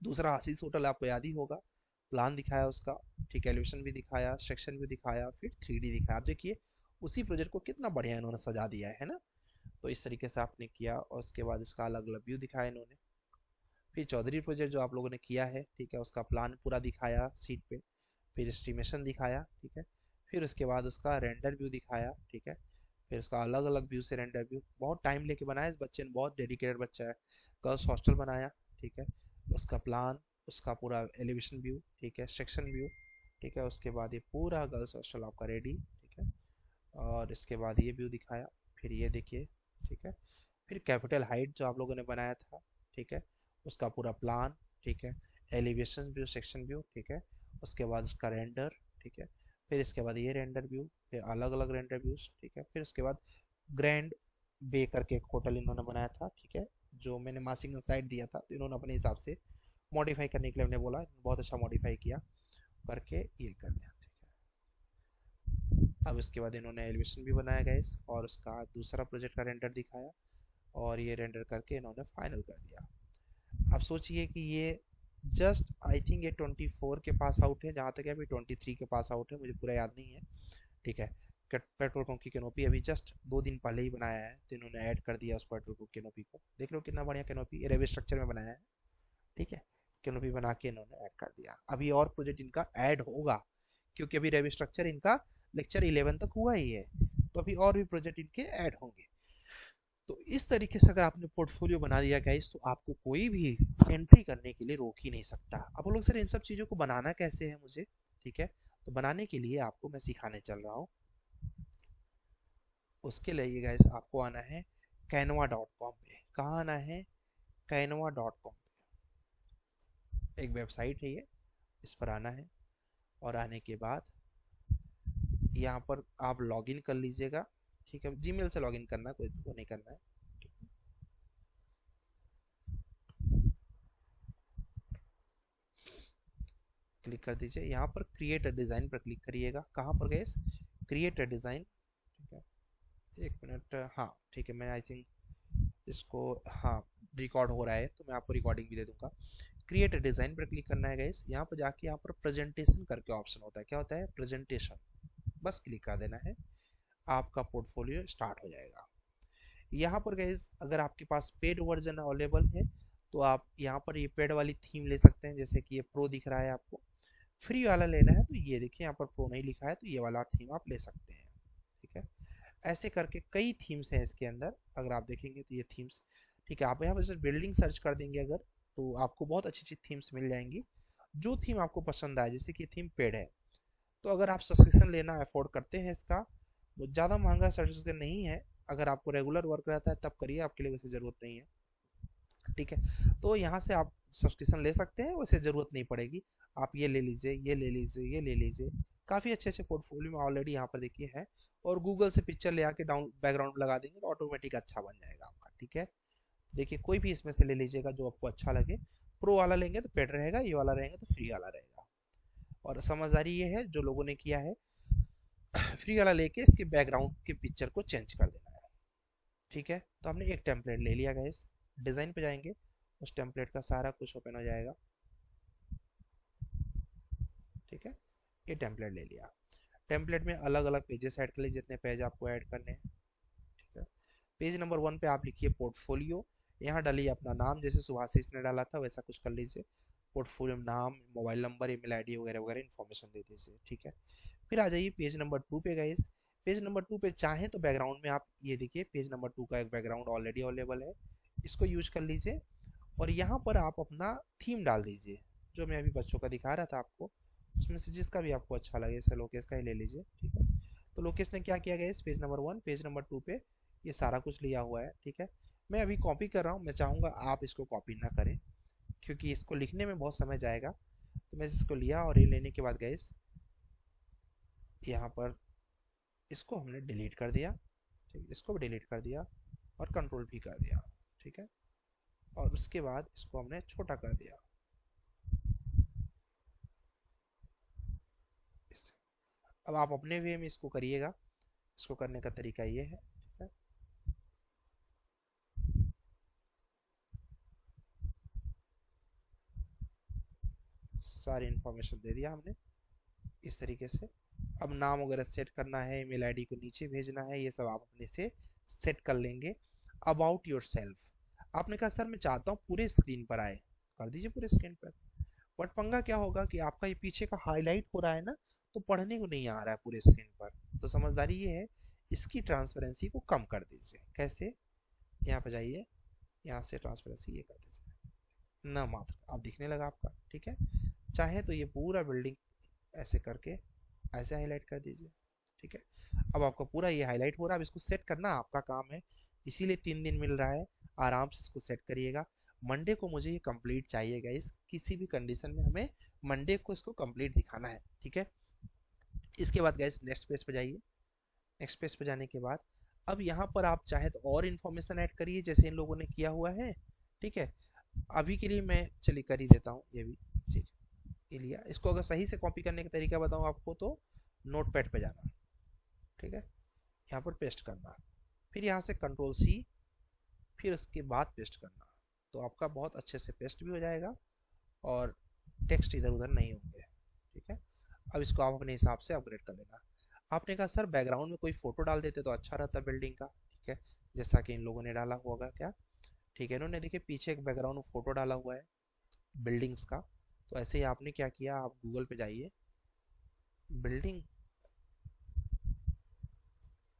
दूसरा आशीष होटल आपको याद ही होगा, प्लान दिखाया उसका, ठीक है, एलिवेशन भी दिखाया, सेक्शन भी दिखाया, फिर 3D दिखाया। आप देखिए उसी प्रोजेक्ट को कितना बढ़िया इन्होंने सजा दिया है ना। तो इस तरीके से आपने किया, और उसके बाद इसका अलग अलग व्यू दिखाया इन्होंने। फिर चौधरी प्रोजेक्ट जो आप लोगों ने किया है, ठीक है, उसका प्लान पूरा दिखाया सीट पे, फिर एस्टिमेशन दिखाया, ठीक है। फिर उसके बाद उसका रेंडर व्यू दिखाया, ठीक है। फिर उसका अलग अलग व्यू से रेंडर व्यू, बहुत टाइम लेके बनाया इस बच्चे ने, बहुत डेडिकेटेड बच्चा है। गर्ल्स हॉस्टल बनाया, ठीक है, उसका प्लान, उसका पूरा एलिवेशन व्यू, ठीक है, सेक्शन व्यू, ठीक है। उसके बाद ये पूरा गर्ल्स हॉस्टल आपका रेडी, ठीक है। और इसके बाद ये व्यू दिखाया, फिर ये देखिए, ठीक है। फिर कैपिटल हाइट जो आप लोगों ने बनाया था, ठीक है, उसका पूरा प्लान, ठीक है, एलिवेशन व्यू, सेक्शन व्यू, ठीक है। उसके बाद उसका रेंडर, ठीक है। फिर इसके बाद ये रेंडर व्यू, फिर अलग अलग रेंडर व्यूज, ठीक है। फिर उसके बाद ग्रैंड बे करके एक होटल इन्होंने बनाया था, ठीक है, जो मैंने मासिंग साइड दिया था, तो इन्होंने अपने हिसाब से मॉडिफाई करने के लिए मैंने बोला, बहुत अच्छा मॉडिफाई किया करके ये कर दिया, ठीक है। अब इसके बाद इन्होंने एलिवेशन भी बनाया गैस, और उसका दूसरा प्रोजेक्ट का रेंडर दिखाया, और ये रेंडर करके इन्होंने फाइनल कर दिया। अब सोचिए कि ये जस्ट आई थिंक ये 24 के पास आउट है, जहाँ तक है अभी 23 के पास आउट है, मुझे पूरा याद नहीं है, ठीक है। पेट्रोल पंप की कैनोपी अभी जस्ट 2 दिन पहले ही बनाया है, तो इन्होंने ऐड कर दिया उस पेट्रोल पंप कैनोपी को, देख लो कितना बढ़िया कैनोपी रेलवे स्ट्रक्चर में बनाया है, ठीक है। कैनोपी बना के इन्होंने ऐड कर दिया। अभी और प्रोजेक्ट इनका ऐड होगा, क्योंकि अभी रेलवे स्ट्रक्चर इनका लेक्चर 11 तक हुआ ही है, तो अभी और भी प्रोजेक्ट इनके ऐड होंगे। तो इस तरीके से अगर आपने पोर्टफोलियो बना दिया गाइस, तो आपको कोई भी एंट्री करने के लिए रोक ही नहीं सकता। अब लोग सर इन सब चीज़ों को बनाना कैसे है मुझे, ठीक है, तो बनाने के लिए आपको मैं सिखाने चल रहा हूँ। उसके लिए गाइस आपको आना है canva.com पे। कहाँ आना है, canva.com पे एक वेबसाइट है ये, इस पर आना है, और आने के बाद यहाँ पर आप लॉगिन कर लीजिएगा, ठीक है। जीमेल से लॉगिन करना, कोई वो नहीं करना है, क्लिक कर दीजिए। यहाँ पर क्रिएट अ डिज़ाइन पर क्लिक करिएगा। कहाँ पर गए? Create a design. ठीक है, एक मिनट। हाँ ठीक है, मैं आई थिंक इसको, हाँ रिकॉर्ड हो रहा है तो मैं आपको रिकॉर्डिंग भी दे दूंगा। क्रिएट अ डिज़ाइन पर क्लिक करना है गाइस। यहाँ पर जाके यहाँ पर प्रेजेंटेशन करके ऑप्शन होता है। क्या होता है? प्रेजेंटेशन। बस क्लिक कर देना है, आपका पोर्टफोलियो स्टार्ट हो जाएगा। यहाँ पर गाइस अगर आपके पास पेड वर्जन अवेलेबल है तो आप यहाँ पर ये पेड वाली थीम ले सकते हैं, जैसे कि ये प्रो दिख रहा है आपको। फ्री वाला लेना है तो ये देखिए यहाँ पर प्रो नहीं लिखा है तो ये वाला थीम आप ले सकते हैं। ठीक है, ऐसे करके कई थीम्स हैं इसके अंदर, अगर आप देखेंगे तो ये थीम्स। ठीक है, आप यहाँ पर सिर्फ बिल्डिंग सर्च कर देंगे अगर, तो आपको बहुत अच्छी अच्छी थीम्स मिल जाएंगी। जो थीम आपको पसंद आए, जैसे कि थीम पेड है तो अगर आप सब्सक्रिप्शन लेना अफोर्ड करते हैं इसका, वो ज़्यादा महंगा सब्सक्रिप्शन नहीं है। अगर आपको रेगुलर वर्क रहता है तब करिए, आपके लिए वैसे ज़रूरत नहीं है। ठीक है, तो यहाँ से आप सब्सक्रिप्शन ले सकते हैं, वैसे ज़रूरत नहीं पड़ेगी। आप ये ले लीजिए, ये ले लीजिए, ये ले लीजिए। काफ़ी अच्छे अच्छे पोर्टफोलियो में ऑलरेडी यहाँ पर देखिए है। और गूगल से पिक्चर ले आके डाउन बैकग्राउंड लगा देंगे तो ऑटोमेटिक अच्छा बन जाएगा आपका। ठीक है, देखिए कोई भी इसमें से ले लीजिएगा जो आपको अच्छा लगे। प्रो वाला लेंगे तो पेड रहेगा, ये वाला रहेगा तो फ्री वाला रहेगा। और समझदारी ये है जो लोगों ने किया है, फ्री वाला लेके इसके बैकग्राउंड के पिक्चर को चेंज कर देना है। ठीक है, तो हमने एक टेम्पलेट ले लिया गाइस। डिज़ाइन पे जाएंगे, उस टेम्पलेट का सारा कुछ ओपन हो जाएगा। ठीक है, ये टेम्पलेट ले लिया। टेम्पलेट में अलग अलग पेजेस ऐड कर लीजिए, जितने पेज आपको ऐड करने हैं। ठीक है, पेज नंबर 1 पे आप लिखिए पोर्टफोलियो। यहाँ डालिए अपना नाम, जैसे सुभाषिस ने डाला था वैसा कुछ कर लीजिए। पोर्टफोलियो नाम, मोबाइल नंबर, ईमेल आईडी वगैरह वगैरह इन्फॉर्मेशन दे दीजिए। ठीक है, फिर आ जाइए पेज नंबर 2 पे गाइस। पेज नंबर 2 पे चाहें तो बैकग्राउंड में आप ये देखिए, पेज नंबर 2 का एक बैकग्राउंड ऑलरेडी अवेलेबल है, इसको यूज कर लीजिए। और यहाँ पर आप अपना थीम डाल दीजिए, जो मैं अभी बच्चों का दिखा रहा था आपको, उसमें से जिसका भी आपको अच्छा लगे। जैसे लोकेश का ही ले लीजिए। ठीक है, तो लोकेश ने क्या किया guys, page number 1 page number 2 पे ये सारा कुछ लिया हुआ है। ठीक है, मैं अभी कॉपी कर रहा हूँ, मैं चाहूँगा आप इसको कॉपी ना करें क्योंकि इसको लिखने में बहुत समय जाएगा। तो मैं इसको लिया और ये लेने के बाद गाइस यहाँ पर इसको हमने डिलीट कर दिया। ठीक है, इसको भी डिलीट कर दिया और कंट्रोल भी कर दिया। ठीक है, और उसके बाद इसको हमने छोटा कर दिया। अब आप अपने वे में इसको करिएगा। इसको करने का तरीका ये है। ठीक है, सारी इन्फॉर्मेशन दे दिया हमने इस तरीके से। अब नाम वगैरह सेट करना है, ईमेल आईडी को नीचे भेजना है, ये सब आप अपने से सेट कर लेंगे। अबाउट योर सेल्फ आपने कहा सर मैं चाहता हूँ पूरे स्क्रीन पर आए, कर दीजिए पूरे स्क्रीन पर। बट पंगा क्या होगा कि आपका ये पीछे का हाईलाइट हो रहा है ना, तो पढ़ने को नहीं आ रहा है पूरे स्क्रीन पर। तो समझदारी ये है, इसकी ट्रांसपेरेंसी को कम कर दीजिए। कैसे? यहाँ पर जाइए, यहाँ से ट्रांसपेरेंसी ये कर दीजिए ना, मात्र अब दिखने लगा आपका। ठीक है, चाहे तो ये पूरा बिल्डिंग ऐसे करके ऐसे हाईलाइट कर दीजिए। ठीक है, अब आपका पूरा ये हाईलाइट हो रहा है। अब इसको सेट करना आपका काम है, इसीलिए 3 दिन मिल रहा है। आराम से इसको सेट करिएगा। मंडे को मुझे ये कंप्लीट चाहिएगा, इस किसी भी कंडीशन में हमें मंडे को इसको कंप्लीट दिखाना है। ठीक है, इसके बाद गैस नेक्स्ट पेज पे जाइए। नेक्स्ट पेज पे जाने के बाद अब यहाँ पर आप चाहे तो और इन्फॉर्मेशन ऐड करिए, जैसे इन लोगों ने किया हुआ है। ठीक है, अभी के लिए मैं चलिए कर ही देता हूँ ये भी। ठीक, ये लिया। इसको अगर सही से कॉपी करने का तरीका बताऊँ आपको तो नोट पैड पर जाना। ठीक है, यहाँ पर पेस्ट करना, फिर यहाँ से कंट्रोल सी, फिर उसके बाद पेस्ट करना। तो आपका बहुत अच्छे से पेस्ट भी हो जाएगा और टेक्स्ट इधर उधर नहीं होंगे। ठीक है, अब इसको आप अपने हिसाब से अपग्रेड कर लेना। आपने कहा सर बैकग्राउंड में कोई फोटो डाल देते तो अच्छा रहता बिल्डिंग का। ठीक है, जैसा कि इन लोगों ने डाला होगा क्या। ठीक है, इन्होंने देखिए पीछे एक बैकग्राउंड में फोटो डाला हुआ है बिल्डिंग्स का। तो ऐसे ही आपने क्या किया, आप गूगल पे जाइए, बिल्डिंग,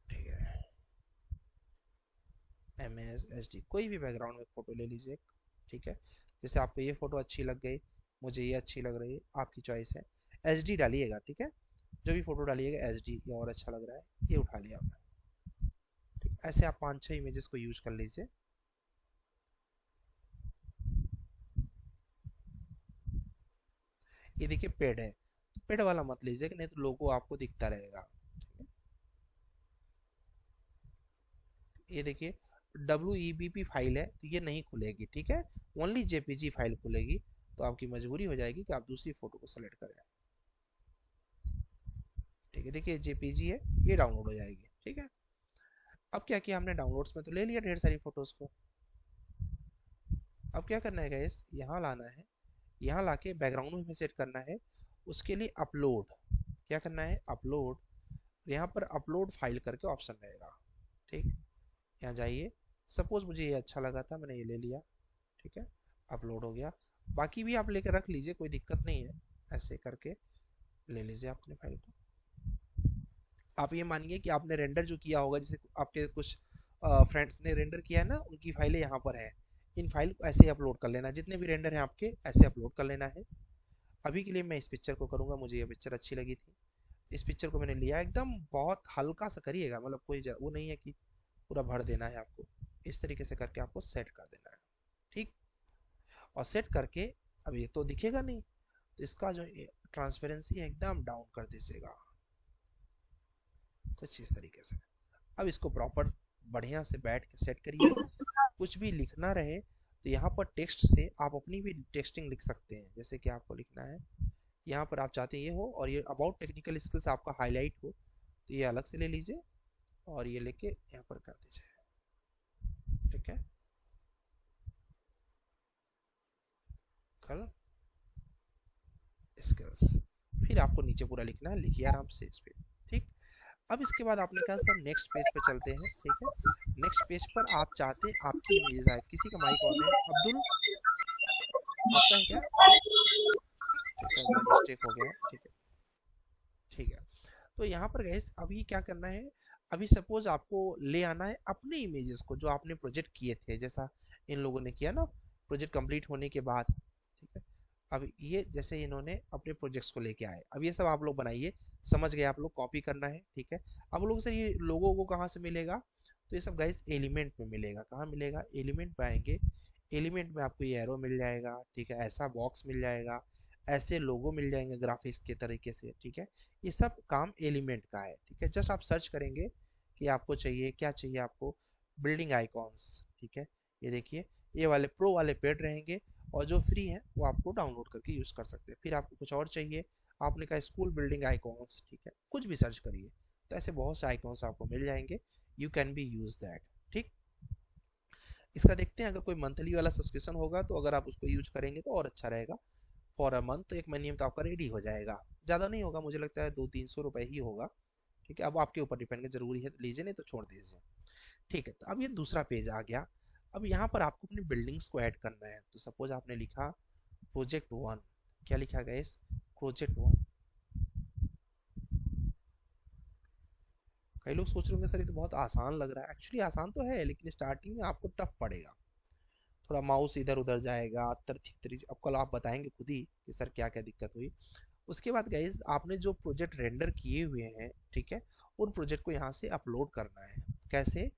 ठीक है, MSHD कोई भी बैकग्राउंड में फोटो ले लीजिए। ठीक है, जैसे आपको ये फोटो अच्छी लग गई, मुझे ये अच्छी लग रही है, आपकी चॉइस है। HD डालिएगा। ठीक है, जो भी फोटो डालिएगा HD, ये और अच्छा लग रहा है, ये उठा लिया आपने। ठीक, ऐसे आप 5-6 इमेजेस को यूज कर लीजिए। ये देखिए पेड है, तो पेड वाला मत लीजिए, कि नहीं तो लोगो आपको दिखता रहेगा। ये देखिए WEBP फाइल है तो ये नहीं खुलेगी। ठीक है, ओनली JPG फाइल खुलेगी। तो आपकी मजबूरी हो जाएगी कि आप दूसरी फोटो को सेलेक्ट करें। ठीक है, देखिए जेपीजी है, ये डाउनलोड हो जाएगी। ठीक है, अब क्या किया हमने, डाउनलोड्स में तो ले लिया ढेर सारी फोटोज को। अब क्या करना है गाइस, यहाँ लाना है, यहाँ लाके बैकग्राउंड में सेट करना है। उसके लिए अपलोड, क्या करना है, अपलोड, यहाँ पर अपलोड फाइल करके ऑप्शन रहेगा। ठीक, यहाँ जाइए, सपोज मुझे ये अच्छा लगा था, मैंने ये ले लिया। ठीक है, अपलोड हो गया। बाकी भी आप लेकर रख लीजिए, कोई दिक्कत नहीं है, ऐसे करके ले लीजिए अपने फाइल को। आप ये मानिए कि आपने रेंडर जो किया होगा, जैसे आपके कुछ फ्रेंड्स ने रेंडर किया है ना, उनकी फाइलें यहाँ पर हैं। इन फाइल को ऐसे अपलोड कर लेना, जितने भी रेंडर हैं आपके ऐसे अपलोड कर लेना है। अभी के लिए मैं इस पिक्चर को करूँगा, मुझे ये पिक्चर अच्छी लगी थी। इस पिक्चर को मैंने लिया, एकदम बहुत हल्का सा करिएगा, मतलब कोई वो नहीं है कि पूरा भर देना है आपको। इस तरीके से करके आपको सेट कर देना है। ठीक, और सेट करके अब ये तो दिखेगा नहीं, तो इसका जो ट्रांसपेरेंसी है एकदम डाउन कर दीजिएगा कुछ इस तरीके से। अब इसको प्रॉपर बढ़िया से बैठ के सेट करिए। कुछ भी लिखना रहे तो यहाँ पर टेक्स्ट से आप अपनी भी टेक्स्टिंग लिख सकते हैं। जैसे कि आपको लिखना है, यहाँ पर आप चाहते हैं ये हो, और ये अबाउट टेक्निकल स्किल्स आपका हाईलाइट हो, तो ये अलग से ले लीजिए और ये लेके यहाँ पर कर दीजिए। ठीक है, कल स्किल्स, फिर आपको नीचे पूरा लिखना है, लिखिए आराम से इस पे। ठीक, अब इसके बाद आपने कहा सर नेक्स्ट पेज पे चलते हैं। ठीक है, नेक्स्ट पेज पर आप चाहते हैं आपकी इमेजेस आए। किसी का माइक ऑन है, अब्दुल आपका है क्या? ठीक, शायद बाय मिस्टेक हो गया है। ठीक है, ठीक है। तो यहाँ पर गैस अभी क्या करना है, अभी सपोज आपको ले आना है अपने इमेजेस को जो आपने प्रोजेक्ट किए थे, जैसा इन लोगों ने किया ना प्रोजेक्ट कंप्लीट होने के बाद। ठीक है, अब ये जैसे इन्होंने अपने प्रोजेक्ट्स को लेके आए, अब ये सब आप लोग बनाइए, समझ गए आप लोग, कॉपी करना है। ठीक है, अब लोग सर ये लोगों को कहाँ से मिलेगा, तो ये सब गाइस एलिमेंट में मिलेगा। कहाँ मिलेगा, एलिमेंट में आएंगे, एलिमेंट में आपको ये एरो मिल जाएगा। ठीक है, ऐसा बॉक्स मिल जाएगा, ऐसे लोगो मिल जाएंगे ग्राफिक्स के तरीके से। ठीक है, ये सब काम एलिमेंट का है। ठीक है, जस्ट आप सर्च करेंगे कि आपको चाहिए क्या चाहिए, आपको बिल्डिंग आइकॉन्स। ठीक है, ये देखिए, ये वाले प्रो वाले पेड रहेंगे, और जो फ्री है वो आपको डाउनलोड करके यूज़ कर सकते हैं। फिर आपको कुछ और चाहिए, आपने कहा स्कूल बिल्डिंग आइकॉन्स। ठीक है, कुछ भी सर्च करिए, तो ऐसे बहुत से आइकॉन्स आपको मिल जाएंगे, you can be use that. ठीक, इसका देखते हैं, अगर कोई मंथली वाला सब्सक्रिप्शन होगा तो अगर आप उसको यूज करेंगे तो और अच्छा रहेगा। फॉर अ मंथ, तो एक महीने में तो आपका रेडी हो जाएगा, ज़्यादा नहीं होगा, मुझे लगता है 200-300 रुपये ही होगा। ठीक है, अब आपके ऊपर डिपेंड है, जरूरी है तो लीजिए, नहीं तो छोड़ दीजिए। ठीक है, तो अब ये दूसरा पेज आ गया। अब यहाँ पर आपको अपनी बिल्डिंग्स को ऐड करना है। तो सपोज आपने लिखा प्रोजेक्ट 1, क्या लिखा गया इस प्रोजेक्ट 1। कई लोग सोच रहे होंगे सर ये तो बहुत आसान लग रहा है, एक्चुअली आसान तो है, लेकिन स्टार्टिंग में आपको टफ पड़ेगा, थोड़ा माउस इधर उधर जाएगा, तरीके अब कल आप बताएंगे खुद ही कि सर क्या क्या दिक्कत हुई। उसके बाद गाइज आपने जो प्रोजेक्ट रेंडर किए हुए हैं, ठीक है, उन प्रोजेक्ट को यहाँ से अपलोड करना है। कैसे,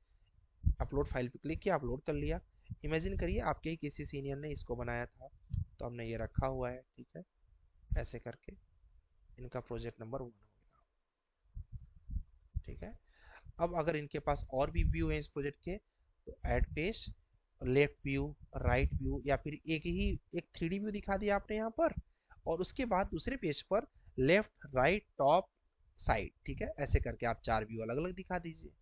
अपलोड फाइल पे क्लिक किया, अपलोड कर लिया। इमेजिन करिए आपके ही किसी सीनियर ने इसको बनाया था, तो हमने ये रखा हुआ है। ठीक है, ऐसे करके इनका प्रोजेक्ट नंबर 1 हो गया। ठीक है, अब अगर इनके पास और भी व्यू है इस प्रोजेक्ट के, तो add page, left view, right view, या फिर एक 3D व्यू दिखा दिया आपने यहाँ पर, और उसके बाद दूसरे पेज पर लेफ्ट, राइट, टॉप, साइड। ठीक है, ऐसे करके आप 4 व्यू अलग अलग दिखा दीजिए।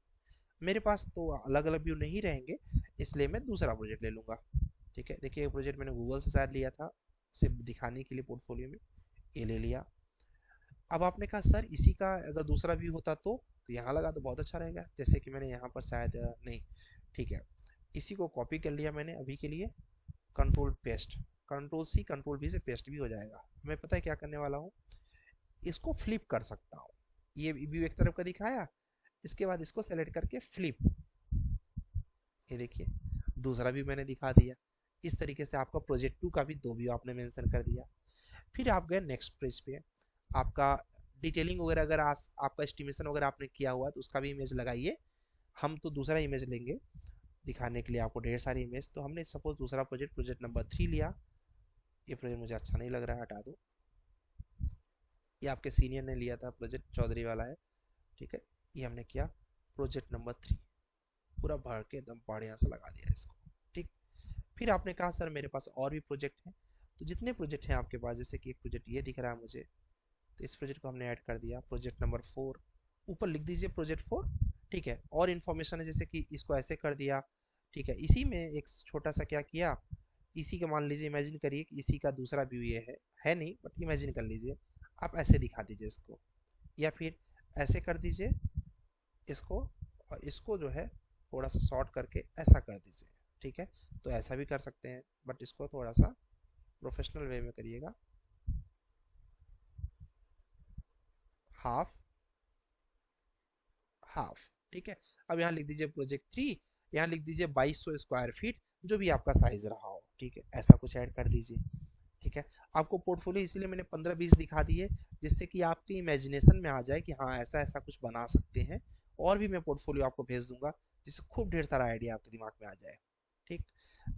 मेरे पास तो अलग अलग व्यू नहीं रहेंगे, इसलिए मैं दूसरा प्रोजेक्ट ले लूँगा। ठीक है, देखिए ये प्रोजेक्ट मैंने गूगल से शायद लिया था सिर्फ दिखाने के लिए पोर्टफोलियो में, ये ले लिया। अब आपने कहा सर इसी का अगर दूसरा व्यू होता तो यहाँ लगा तो बहुत अच्छा रहेगा, जैसे कि मैंने यहाँ पर शायद नहीं। ठीक है, इसी को कॉपी कर लिया मैंने अभी के लिए, control paste, control C control V से पेस्ट भी हो जाएगा। मैं पता है क्या करने वाला हूँ, इसको फ्लिप कर सकता हूँ। ये व्यू एक तरफ का दिखाया, इसके बाद इसको सेलेक्ट करके फ्लिप, ये देखिए दूसरा भी मैंने दिखा दिया। इस तरीके से आपका प्रोजेक्ट 2 का भी 2 व्यू आपने मेंशन कर दिया। फिर आप गए नेक्स्ट पेज पे, आपका डिटेलिंग वगैरह अगर आपका एस्टिमेशन वगैरह आपने किया हुआ है तो उसका भी इमेज लगाइए। हम तो दूसरा इमेज लेंगे दिखाने के लिए आपको ढेर सारी इमेज, तो हमने सपोज दूसरा प्रोजेक्ट प्रोजेक्ट नंबर 3 लिया। ये प्रोजेक्ट मुझे अच्छा नहीं लग रहा है, हटा दो। ये आपके सीनियर ने लिया था, प्रोजेक्ट चौधरी वाला है। ठीक है, ये हमने किया प्रोजेक्ट नंबर 3, पूरा भर के एकदम बढ़िया से लगा दिया इसको। ठीक, फिर आपने कहा सर मेरे पास और भी प्रोजेक्ट है, तो जितने प्रोजेक्ट हैं आपके पास, जैसे कि एक प्रोजेक्ट ये दिख रहा है मुझे, तो इस प्रोजेक्ट को हमने ऐड कर दिया, प्रोजेक्ट नंबर 4, ऊपर लिख दीजिए प्रोजेक्ट 4। ठीक है, और इन्फॉर्मेशन है जैसे कि इसको ऐसे कर दिया। ठीक है, इसी में एक छोटा सा क्या किया, इसी का मान लीजिए, इमेजिन करिए कि इसी का दूसरा व्यू ये है नहीं, बट इमेजिन कर लीजिए, आप ऐसे दिखा दीजिए इसको, या फिर ऐसे कर दीजिए इसको, और इसको जो है थोड़ा सा शॉर्ट करके ऐसा कर दीजिए। ठीक है, तो ऐसा भी कर सकते हैं, बट इसको थोड़ा सा प्रोफेशनल वे में करिएगा। Half half. ठीक है, अब यहाँ लिख दीजिए प्रोजेक्ट 3, यहाँ लिख दीजिए 2200 स्क्वायर फीट, जो भी आपका साइज रहा हो। ठीक है, ऐसा कुछ ऐड कर दीजिए। ठीक है, आपको पोर्टफोलियो इसीलिए मैंने 15-20 दिखा दिए, जिससे कि आपके इमेजिनेशन में आ जाए कि हाँ ऐसा ऐसा कुछ बना सकते हैं। और भी मैं पोर्टफोलियो आपको भेज दूंगा, जिससे खूब ढेर सारा आइडिया आपके दिमाग में आ जाए। ठीक,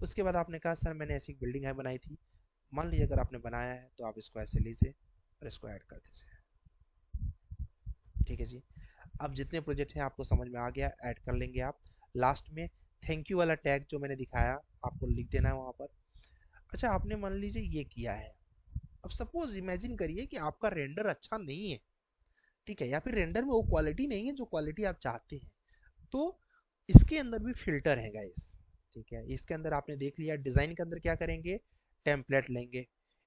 उसके बाद आपने कहा सर मैंने ऐसी बिल्डिंग है बनाई थी। मान लीजिए अगर आपने बनाया है तो आप इसको ऐसे लीजिए और इसको ऐड कर दीजिए। ठीक है जी, अब जितने प्रोजेक्ट हैं आपको समझ में आ गया, ऐड कर लेंगे आप। लास्ट में थैंक यू वाला टैग जो मैंने दिखाया आपको लिख देना है वहाँ पर। अच्छा, आपने मान लीजिए ये किया है, अब सपोज इमेजिन करिए कि आपका रेंडर अच्छा नहीं है। ठीक है, या फिर रेंडर में वो क्वालिटी नहीं है जो क्वालिटी आप चाहते हैं, तो इसके अंदर भी फिल्टर है गाइस। ठीक है, इसके अंदर आपने देख लिया, डिजाइन के अंदर क्या करेंगे, टेम्पलेट लेंगे।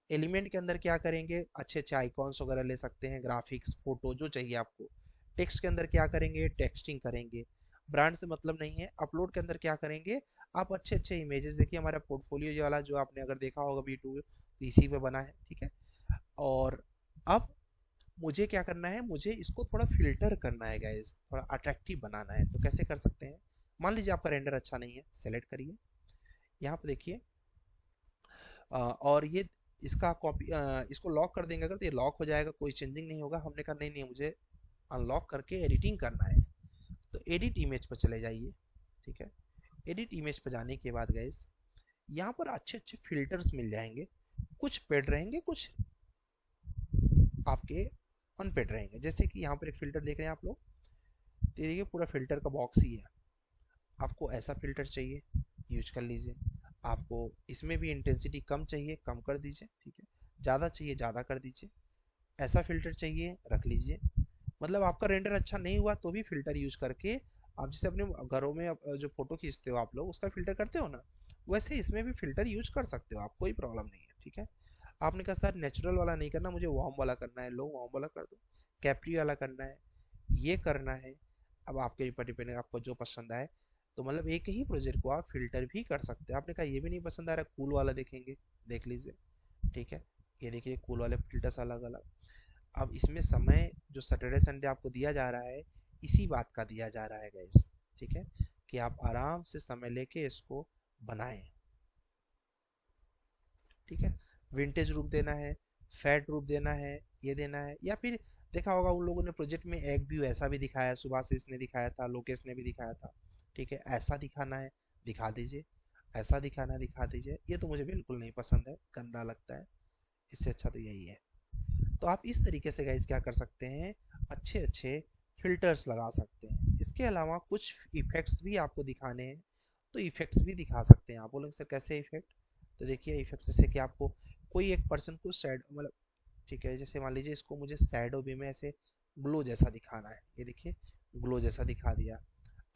एलिमेंट के अंदर क्या करेंगे, अच्छे अच्छे आइकॉन्स वगैरह ले सकते हैं, ग्राफिक्स, फोटो जो चाहिए आपको। टेक्स्ट के अंदर क्या करेंगे, टेक्सटिंग करेंगे। ब्रांड से मतलब नहीं है। अपलोड के अंदर क्या करेंगे, आप अच्छे अच्छे इमेजेस देखिए, हमारा पोर्टफोलियो वाला जो आपने अगर देखा होगा V2, तो इसी पे बना है। ठीक है, और अब मुझे क्या करना है, मुझे इसको थोड़ा फिल्टर करना है गाइस, थोड़ा अट्रैक्टिव बनाना है। तो कैसे कर सकते हैं, मान लीजिए आपका रेंडर अच्छा नहीं है, सेलेक्ट करिए, यहाँ पे देखिए, और ये इसका कॉपी, इसको लॉक कर देंगे अगर, तो ये लॉक हो जाएगा, कोई चेंजिंग नहीं होगा। हमने कहा नहीं नहीं, मुझे अनलॉक करके एडिटिंग करना है, तो एडिट इमेज पर चले जाइए। ठीक है, एडिट इमेज पर जाने के बाद गाइस, यहाँ पर अच्छे अच्छे फिल्टर्स मिल जाएंगे, कुछ पेड रहेंगे, कुछ आपके अनपेड रहेंगे। जैसे कि यहाँ पर एक फिल्टर देख रहे हैं आप लोग, तो देखिए पूरा फिल्टर का बॉक्स ही है। आपको ऐसा फिल्टर चाहिए, यूज कर लीजिए। आपको इसमें भी इंटेंसिटी कम चाहिए, कम कर दीजिए। ठीक है, ज़्यादा चाहिए, ज़्यादा कर दीजिए। ऐसा फिल्टर चाहिए, रख लीजिए। मतलब आपका रेंडर अच्छा नहीं हुआ तो भी फिल्टर यूज करके, आप जैसे अपने घरों में जो फोटो खींचते हो आप लोग, उसका फिल्टर करते हो ना, वैसे इसमें भी फिल्टर यूज कर सकते हो आप, कोई प्रॉब्लम नहीं है। ठीक है, आपने कहा सर नेचुरल वाला नहीं करना, मुझे वार्म वाला करना है, लो वार्म वाला कर दो। कैप्री वाला करना है, ये करना है, अब आपके ऊपर डिपेंड है, आपको जो पसंद आए। तो मतलब एक ही प्रोजेक्ट को आप फिल्टर भी कर सकते हैं। आपने कहा ये भी नहीं पसंद आ रहा, कूल वाला देखेंगे, देख लीजिए। ठीक है, ये देखिए कूल वाले फिल्टर्स अलग अलग। अब इसमें समय जो सैटरडे संडे आपको दिया जा रहा है, इसी बात का दिया जा रहा है गाइस। ठीक है, कि आप आराम से समय लेके इसको बनाएं। ठीक है, विंटेज रूप देना है, फैट रूप देना है, ये देना है, या फिर देखा होगा उन लोगों ने प्रोजेक्ट में एक व्यू ऐसा भी दिखाया, सुभाषिस ने दिखाया था, लोकेश ने भी दिखाया था। ठीक है, ऐसा दिखाना है, दिखा दीजिए। ऐसा दिखाना है, दिखा दीजिए। ये तो मुझे बिल्कुल नहीं पसंद है, गंदा लगता है, इससे अच्छा तो यही है। तो आप इस तरीके से गाइस क्या कर सकते हैं, अच्छे अच्छे फिल्टर्स लगा सकते हैं। इसके अलावा कुछ इफेक्ट्स भी आपको दिखाने हैं, तो इफेक्ट्स भी दिखा सकते हैं। आप बोलेंगे सर कैसे इफेक्ट, तो देखिए इफेक्ट जैसे कि आपको कोई एक पर्सन को सैड मतलब, ठीक है, जैसे मान लीजिए इसको मुझे सैडो वे में ऐसे ग्लो जैसा दिखाना है, ये देखिए ग्लो जैसा दिखा दिया।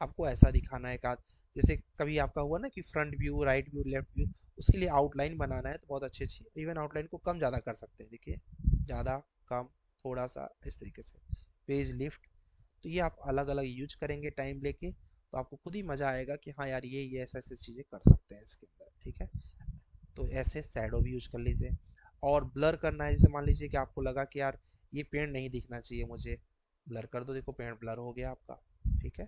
आपको ऐसा दिखाना है का, जैसे कभी आपका हुआ ना कि front view, right view, left view, उसके लिए आउटलाइन बनाना है, तो बहुत अच्छी अच्छी इवन आउटलाइन को कम ज़्यादा कर सकते हैं। देखिए ज़्यादा, कम, थोड़ा सा, इस तरीके से। पेज लिफ्ट, तो ये आप अलग अलग यूज करेंगे टाइम लेके, तो आपको खुद ही मज़ा आएगा कि हाँ यार ये ऐसे ऐसे चीज़ें कर सकते हैं इसके अंदर। ठीक है, तो ऐसे शैडो भी यूज कर लीजिए। और ब्लर करना है, जैसे मान लीजिए कि आपको लगा कि यार ये पेड़ नहीं दिखना चाहिए मुझे, ब्लर कर दो, देखो पेड़ ब्लर हो गया आपका। ठीक है,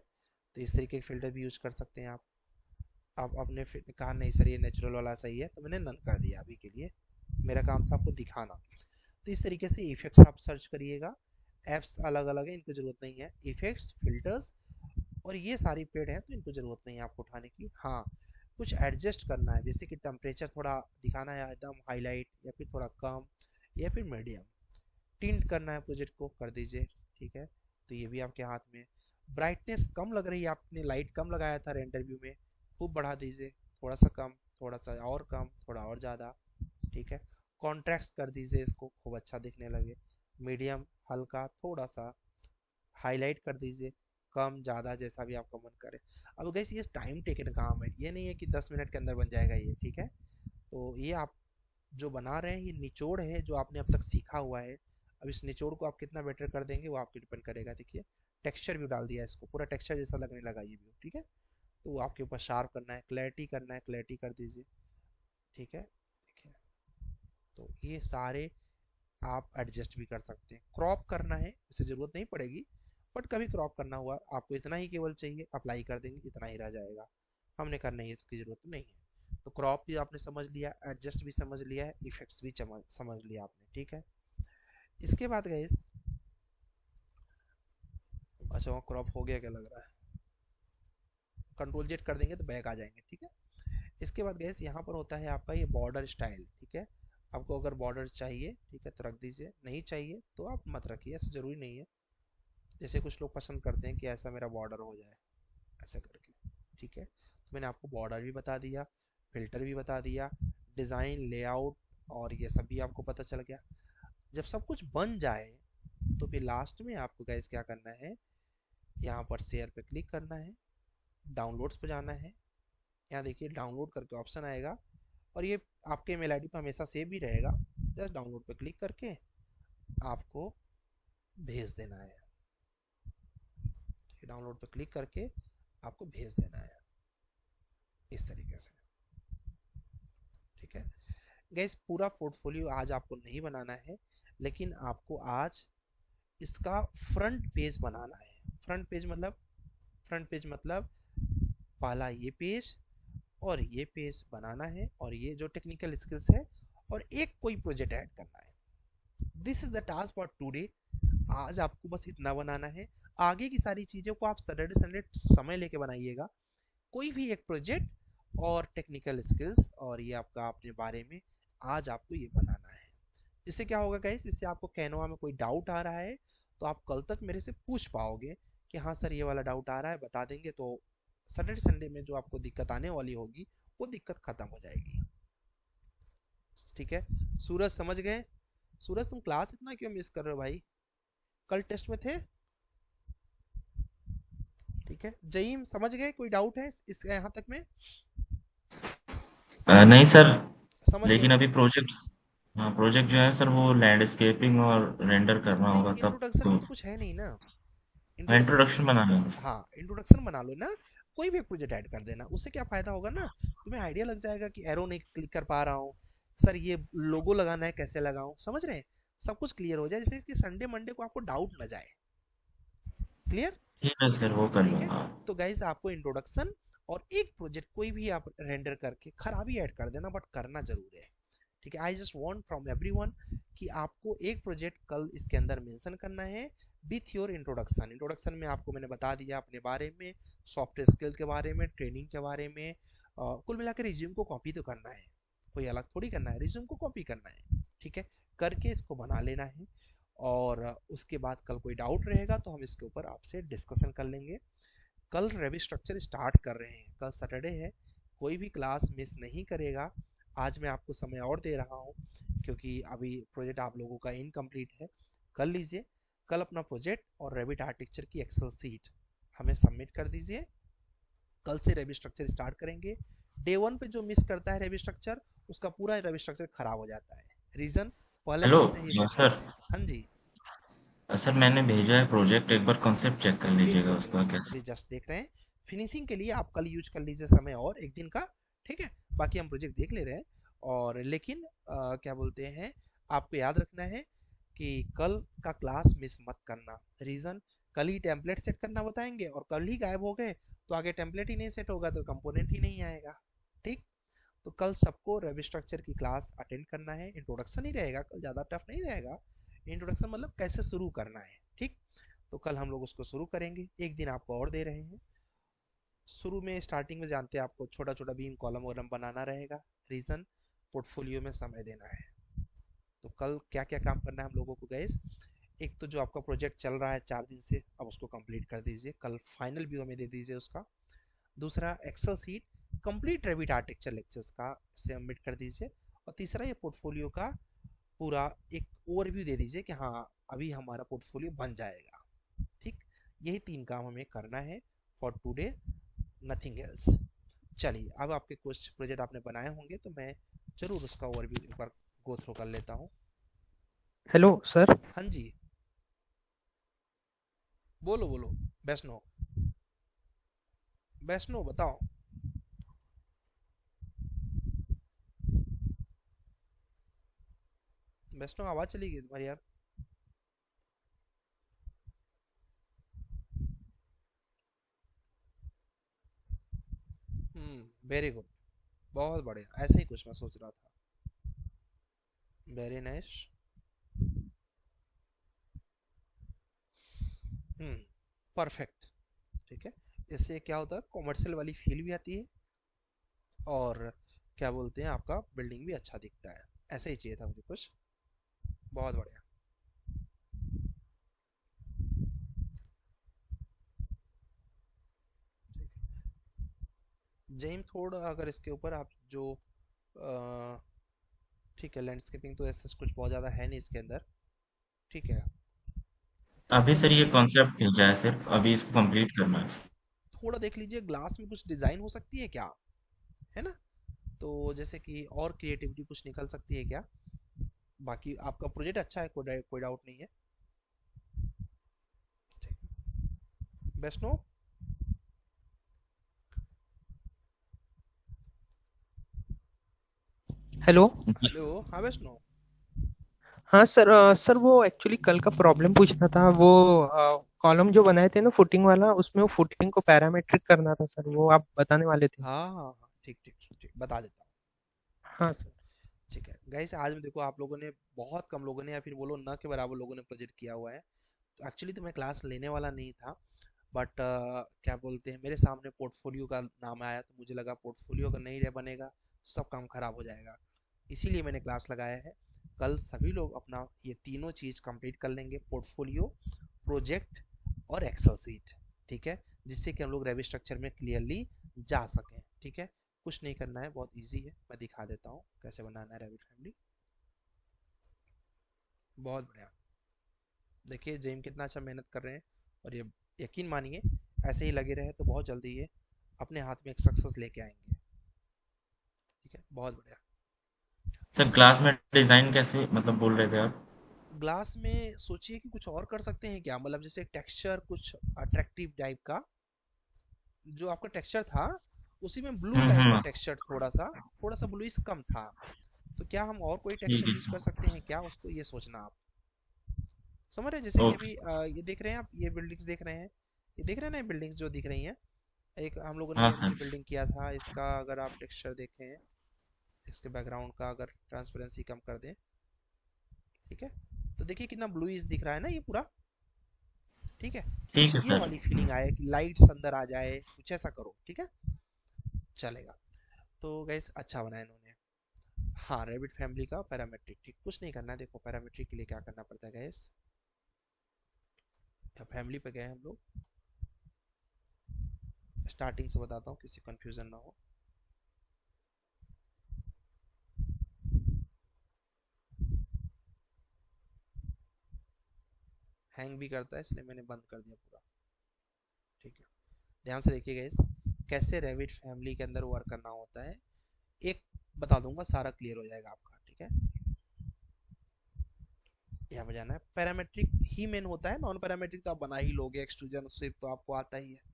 तो इस तरीके के फिल्टर भी यूज कर सकते हैं आप। आपने कहा नहीं सर ये नेचुरल वाला सही है, तो मैंने नन कर दिया अभी के लिए, मेरा काम था आपको दिखाना। तो इस तरीके से इफेक्ट्स आप सर्च करिएगा। एप्स अलग अलग है, इनको जरूरत नहीं है, इफेक्ट्स, फिल्टर्स, और ये सारी पेड़ हैं, तो इनको जरूरत नहीं है आपको उठाने की। हाँ, कुछ एडजस्ट करना है, जैसे कि टेम्परेचर थोड़ा दिखाना है एकदम हाईलाइट, या फिर थोड़ा कम, या फिर मीडियम। टिंट करना है प्रोजेक्ट को, कर दीजिए। ठीक है, तो ये भी आपके हाथ में। ब्राइटनेस कम लग रही है, आपने लाइट कम लगाया था रेंडर व्यू में, खूब बढ़ा दीजिए, थोड़ा सा कम, थोड़ा सा और कम, थोड़ा और ज़्यादा। ठीक है, कॉन्ट्रास्ट कर दीजिए, इसको खूब अच्छा दिखने लगे। मीडियम, हल्का, थोड़ा सा हाईलाइट कर दीजिए, कम ज़्यादा जैसा भी आपका मन करे। अब गैस ये टाइम टेकन काम है, ये नहीं है कि 10 मिनट के अंदर बन जाएगा ये, ठीक है। तो ये आप जो बना रहे हैं ये निचोड़ है जो आपने अब तक सीखा हुआ है। अब इस निचोड़ को आप कितना बेटर कर देंगे वो आप पे डिपेंड करेगा। देखिए टेक्सचर भी डाल दिया, इसको पूरा टेक्सचर जैसा लगने लगा ये भी, ठीक है। तो आपके ऊपर शार्प करना है, क्लैरिटी करना है, क्लैरिटी कर दीजिए, ठीक है। देखिए तो ये सारे आप एडजस्ट भी कर सकते हैं। क्रॉप करना है इसे ज़रूरत नहीं पड़ेगी, बट कभी क्रॉप करना हुआ आपको इतना ही केवल चाहिए, अप्लाई कर देंगे इतना ही रह जाएगा, हमने करना है इसकी ज़रूरत नहीं है। तो क्रॉप भी आपने समझ लिया, एडजस्ट भी समझ लिया है, इफेक्ट्स भी समझ लिया आपने, ठीक है। इसके बाद गाइस, अच्छा वो क्रॉप हो गया क्या लग रहा है, कंट्रोल जेड कर देंगे तो बैक आ जाएंगे, ठीक है। इसके बाद गैस यहाँ पर होता है आपका ये बॉर्डर स्टाइल, ठीक है। आपको अगर बॉर्डर चाहिए, ठीक है, तो रख दीजिए, नहीं चाहिए तो आप मत रखिए, ऐसा जरूरी नहीं है। जैसे कुछ लोग पसंद करते हैं कि ऐसा मेरा बॉर्डर हो जाए, ऐसा करके, ठीक है। तो मैंने आपको बॉर्डर भी बता दिया, फिल्टर भी बता दिया, डिज़ाइन, लेआउट और ये सब भी आपको पता चल गया। जब सब कुछ बन जाए तो फिर लास्ट में आपको गाइस क्या करना है, यहाँ पर शेयर पे क्लिक करना है, डाउनलोड्स पे जाना है। यहाँ देखिए डाउनलोड करके ऑप्शन आएगा और ये आपके मेल आईडी पर हमेशा सेव भी रहेगा। जस्ट डाउनलोड पे क्लिक करके आपको भेज देना है, डाउनलोड पे क्लिक करके आपको भेज देना है इस तरीके से, ठीक है। गैस पूरा पोर्टफोलियो आज आपको नहीं बनाना है, लेकिन आपको आज इसका फ्रंट पेज बनाना है। फ्रंट पेज मतलब पहला ये पेज और ये पेज बनाना है, और ये जो टेक्निकल स्किल्स है और एक कोई प्रोजेक्ट ऐड करना है। This is the task for today. आज आपको बस इतना बनाना है, आगे की सारी चीज़ों को आप सैटरडे संडे समय लेके बनाइएगा। कोई भी एक प्रोजेक्ट और टेक्निकल स्किल्स और ये आपका अपने बारे में आज आपको ये बनाना है। इससे क्या होगा गाइस, इससे आपको कैनवा में कोई डाउट आ रहा है तो आप कल तक मेरे से पूछ पाओगे कि हाँ सर ये वाला डाउट आ रहा है, बता देंगे। तो सैटरडे संडे में जो आपको दिक्कत आने वाली होगी वो दिक्कत खत्म हो जाएगी, ठीक है। सूरज समझ गए? सूरज तुम क्लास इतना क्यों मिस कर रहे हो भाई, कल टेस्ट में थे, ठीक है। जईम समझ गए? कोई डाउट है इस यहाँ तक में? नहीं सर, समझ गए लेकिन ना? अभी प्रोजेक्ट, हाँ प्रोजेक्ट जो है सर वो लैंडस्केपिंग और रेंडर करना नहीं होगा तब इंट्रोडक्शन तो। में तो कुछ है नहीं ना, इंट्रोडक्शन। इंट्रोडक्शन बनाना है। हाँ इंट्रोडक्शन बना लो ना, कोई भी एक प्रोजेक्ट ऐड कर देना, उससे क्या फायदा होगा ना, तुम्हें आइडिया लग जाएगा कि एरो नहीं क्लिक कर पा रहा हूँ सर, ये लोगो लगाना है कैसे लगाऊं, समझ रहे हैं। सब कुछ क्लियर हो जाए, जैसे कि संडे मंडे को आपको डाउट ना जाए। क्लियर? ठीक है सर, वो कर ठीक है। लूंगा। तो गाइस आपको इंट्रोडक्शन और एक प्रोजेक्ट कोई भी आप रेंडर करके खराबी ऐड कर देना, बट करना जरूर है, ठीक है। आई जस्ट वांट फ्रॉम एवरीवन कि आपको एक प्रोजेक्ट कल इसके अंदर मेंशन करना है विथ योर इंट्रोडक्शन। इंट्रोडक्शन में आपको मैंने बता दिया अपने बारे में, सॉफ्टवेयर स्किल के बारे में, ट्रेनिंग के बारे में, कुल मिलाकर रिज्यूम को कॉपी तो करना है, कोई अलग थोड़ी करना है, रिज्यूम को कॉपी करना है, ठीक है। करके इसको बना लेना है, और उसके बाद कल कोई डाउट रहेगा तो हम इसके ऊपर आपसे डिस्कशन कर लेंगे। कल रेवी स्ट्रक्चर स्टार्ट कर रहे हैं, कल सैटरडे है, कोई भी क्लास मिस नहीं करेगा। आज मैं आपको समय और दे रहा हूँ क्योंकि अभी प्रोजेक्ट आप लोगों का इनकम्प्लीट है। कर लीजिए कल अपना प्रोजेक्ट और रेविट आर्किटेक्चर की एक्सेल सीट हमें सबमिट कर दीजिए। कल से रेवी स्ट्रक्चर स्टार्ट करेंगे। डे वन पे जो मिस करता है रेवी स्ट्रक्चर, उसका पूरा रेवी स्ट्रक्चर खराब हो जाता है। रीजन, पहले हेलो दिन से ही मिस सर, करते हैं। हाँ जी, सर मैंने भेजा है प्रोजेक्ट, एक बार कॉन्सेप्ट चेक कर लीजिएगा बिल्कुल उसका बिल्कुल, कैसे। अभी जस्ट देख रहे हैं। फिनिशिंग के लिए आप कल यूज कर लीजिए समय और एक दिन का, ठीक है। बाकी हम प्रोजेक्ट देख ले रहे हैं। और लेकिन क्या बोलते हैं, आपको याद रखना है कि कल का क्लास मिस मत करना। रीजन, कल ही टेम्पलेट सेट करना बताएंगे और कल ही गायब हो गए तो आगे टेम्पलेट ही नहीं सेट होगा तो कंपोनेंट ही नहीं आएगा, ठीक। तो कल सबको रेवी स्ट्रक्चर की क्लास अटेंड करना है। इंट्रोडक्शन ही रहेगा कल, ज़्यादा टफ नहीं रहेगा। इंट्रोडक्शन मतलब कैसे शुरू करना है, ठीक। तो कल हम लोग उसको शुरू करेंगे, एक दिन आपको और दे रहे हैं। शुरू में स्टार्टिंग में जानते हैं आपको छोटा छोटा बीम कॉलम वॉलम बनाना रहेगा। रीज़न, पोर्टफोलियो में समय देना है। तो कल क्या क्या काम करना है हम लोगों को गैस, एक तो जो आपका प्रोजेक्ट चल रहा है 4 दिन से, अब उसको कंप्लीट कर दीजिए, कल फाइनल व्यू हमें दे दीजिए उसका। दूसरा, Excel sheet complete Revit architecture lectures का सबमिट कर दीजिए। और तीसरा, ये पोर्टफोलियो का पूरा एक ओवरव्यू दे दीजिए कि हाँ अभी हमारा पोर्टफोलियो बन जाएगा। ठीक, यही 3 काम हमें करना है फॉर टुडे, नथिंग एल्स। चलिए, अब आपके कुछ प्रोजेक्ट आपने बनाए होंगे तो मैं जरूर उसका ओवरव्यू एक बार गो थ्रू कर लेता हूँ। Hello sir. हाँ जी, बोलो बोलो। वैष्णो, वैष्णो बताओ। वैष्णो आवाज चली गई तुम्हारी यार। वेरी गुड, बहुत बढ़िया, ऐसे ही कुछ मैं सोच रहा था। Very nice. परफेक्ट। ठीक है, इससे क्या होता है, कॉमर्शियल वाली फील भी आती है और क्या बोलते हैं आपका बिल्डिंग भी अच्छा दिखता है। ऐसे ही चाहिए था मुझे कुछ। बहुत बढ़िया। जेम थोड़ा अगर इसके ऊपर आप जो ठीक है, लैंडस्केपिंग तो ऐसा कुछ बहुत ज़्यादा है नहीं इसके अंदर। ठीक है, अभी थोड़ा सर देख ये लीजिए। कॉन्सेप्ट भेजा है, सिर्फ अभी इसको कंप्लीट करना है। थोड़ा देख लीजिए ग्लास में कुछ डिज़ाइन हो सकती है क्या, है ना? तो जैसे कि और क्रिएटिविटी कुछ निकल सकती है क्या? बाकी आपका प्रोजेक्ट अच्छा है, कोई डाउट नहीं है। ठीक है। वैष्णो, हेलो। जी। हेलो। हाँ वैष्णो। हाँ सर, सर वो एक्चुअली कल का प्रॉब्लम पूछना था। वो कॉलम जो बनाए थे ना फुटिंग वाला, उसमें वो फुटिंग को पैरामेट्रिक करना था सर, वो आप बताने वाले थे। हाँ हाँ हाँ, ठीक ठीक ठीक, बता देता हूँ। हाँ सर। ठीक है गाइस, आज में देखो आप लोगों ने, बहुत कम लोगों ने या फिर बोलो ना के बराबर लोगों ने प्रोजेक्ट किया हुआ है। तो एक्चुअली तो मैं क्लास लेने वाला नहीं था, बट क्या बोलते हैं, मेरे सामने पोर्टफोलियो का नाम आया तो मुझे लगा पोर्टफोलियो अगर नहीं रह बनेगा तो सब काम खराब हो जाएगा। इसीलिए मैंने क्लास लगाया है। कल सभी लोग अपना ये तीनों चीज़ कंप्लीट कर लेंगे, पोर्टफोलियो, प्रोजेक्ट और एक्सेल सीट। ठीक है, जिससे कि हम लोग रेवी स्ट्रक्चर में क्लियरली जा सकें। ठीक है, कुछ नहीं करना है, बहुत इजी है, मैं दिखा देता हूँ कैसे बनाना है रेविट फैमिली। बहुत बढ़िया। देखिए जेम कितना अच्छा मेहनत कर रहे हैं, और ये यकीन मानिए ऐसे ही लगे रहे तो बहुत जल्दी ये अपने हाथ में एक सक्सेस लेके आएंगे। ठीक है, बहुत बढ़िया। सर क्लास में डिजाइन कैसे मतलब बोल रहे थे आप? ग्लास में सोचिए कि कुछ और कर सकते हैं क्या, मतलब जैसे टेक्सचर कुछ अट्रैक्टिव टाइप का, जो आपका टेक्सचर था उसी में ब्लू टाइप का हम्म। टेक्सचर, थोड़ा सा ब्लूइश कम था। तो क्या हम और कोई ठीक टेक्सचर है यूज कर सर। सकते हैं क्या उसको, ये सोचना आप। समझ रहे हैं, जैसे कि ओके अभी सर। ये देख रहे हैं आप, ये बिल्डिंग्स देख रहे हैं, ये देख रहे हैं ना, ये बिल्डिंग्स जो दिख रही हैं, एक हम लोगों ने हाँ ये सर। अभी बिल्डिंग किया था, इसका अगर आप टेक्सचर देखें, इसके बैकग्राउंड का अगर ट्रांसपेरेंसी कम कर दें, ठीक है, तो देखिए कितना ब्लूइश दिख रहा है ना ये पूरा। ठीक है, ठीक कुछ है ये सर। वाली फीलिंग आए कि लाइट्स अंदर आ जाए, कुछ ऐसा करो। ठीक है, चलेगा। तो गैस अच्छा बनाया इन्होंने। हाँ, रैबिट फैमिली का पैरामेट्रिक, ठीक, कुछ नहीं करना है। देखो पैरामेट्रिक के लिए क्या करना पड़ता है गैस, फैमिली पे गए हम लोग, स्टार्टिंग से बताता हूँ किसी कंफ्यूजन ना हो। हैंग भी करता है इसलिए मैंने बंद कर दिया पूरा। ठीक है, ध्यान से देखिए गाइस, कैसे रेविट फैमिली के अंदर वर्क करना होता है, एक बता दूंगा, सारा क्लियर हो जाएगा आपका। ठीक है, यहाँ पे जाना है, पैरामेट्रिक ही मेन होता है, नॉन पैरामेट्रिक तो आप बना ही लोगे, एक्सट्रूजन स्वीप तो आपको आता ही है।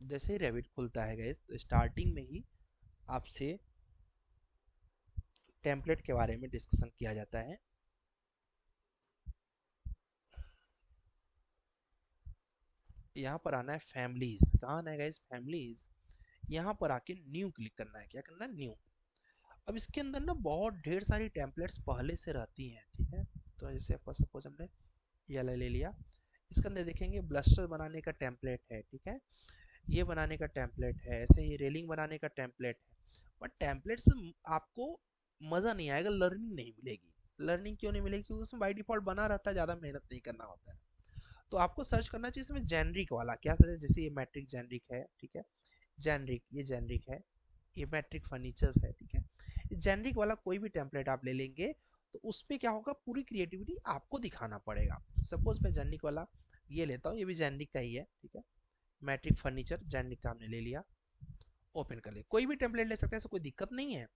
जैसे ही रेविट खुलता है गाइस तो स्टार्टिंग में ही आपसे टेम्पलेट के बारे में डिस्कशन किया जाता है। यहाँ पर आना है फैमिलीज, कहाँ आना है गाइस, फैमिलीज। यहाँ पर आके न्यू क्लिक करना है, क्या करना है, न्यू। अब इसके अंदर ना बहुत ढेर सारी टेम्पलेट्स पहले से रहती हैं। ठीक है, तो जैसे आपका सपोज हमने ये वाला ले लिया, इसके अंदर देखेंगे ब्लस्टर बनाने का टेम्पलेट है। ठीक है, ये बनाने का टेम्पलेट है, ऐसे ही रेलिंग बनाने का टेम्पलेट है। बट टेम्पलेट से आपको मज़ा नहीं आएगा, लर्निंग नहीं मिलेगी। लर्निंग क्यों नहीं मिलेगी, क्योंकि उसमें बाई डिफॉल्ट बना रहता है, ज़्यादा मेहनत नहीं करना होता है। तो आपको सर्च करना चाहिए इसमें जेनरिक वाला, क्या सर, जैसे ये मैट्रिक जेनरिक है। ठीक है, जेनरिक, ये जेनरिक है, ये मैट्रिक फर्नीचर्स है, ठीक है। जेनरिक वाला कोई भी टेम्पलेट आप ले लेंगे तो उस पे क्या होगा, पूरी क्रिएटिविटी आपको दिखाना पड़ेगा। सपोज मैं जेनरिक वाला ये लेता हूँ, ये भी जेनरिक का ही है, ठीक है। मैट्रिक फर्नीचर जेनरिक का हमने ले लिया, ओपन कर लिया। कोई भी टेम्पलेट ले सकते हैं, ऐसा कोई दिक्कत नहीं है,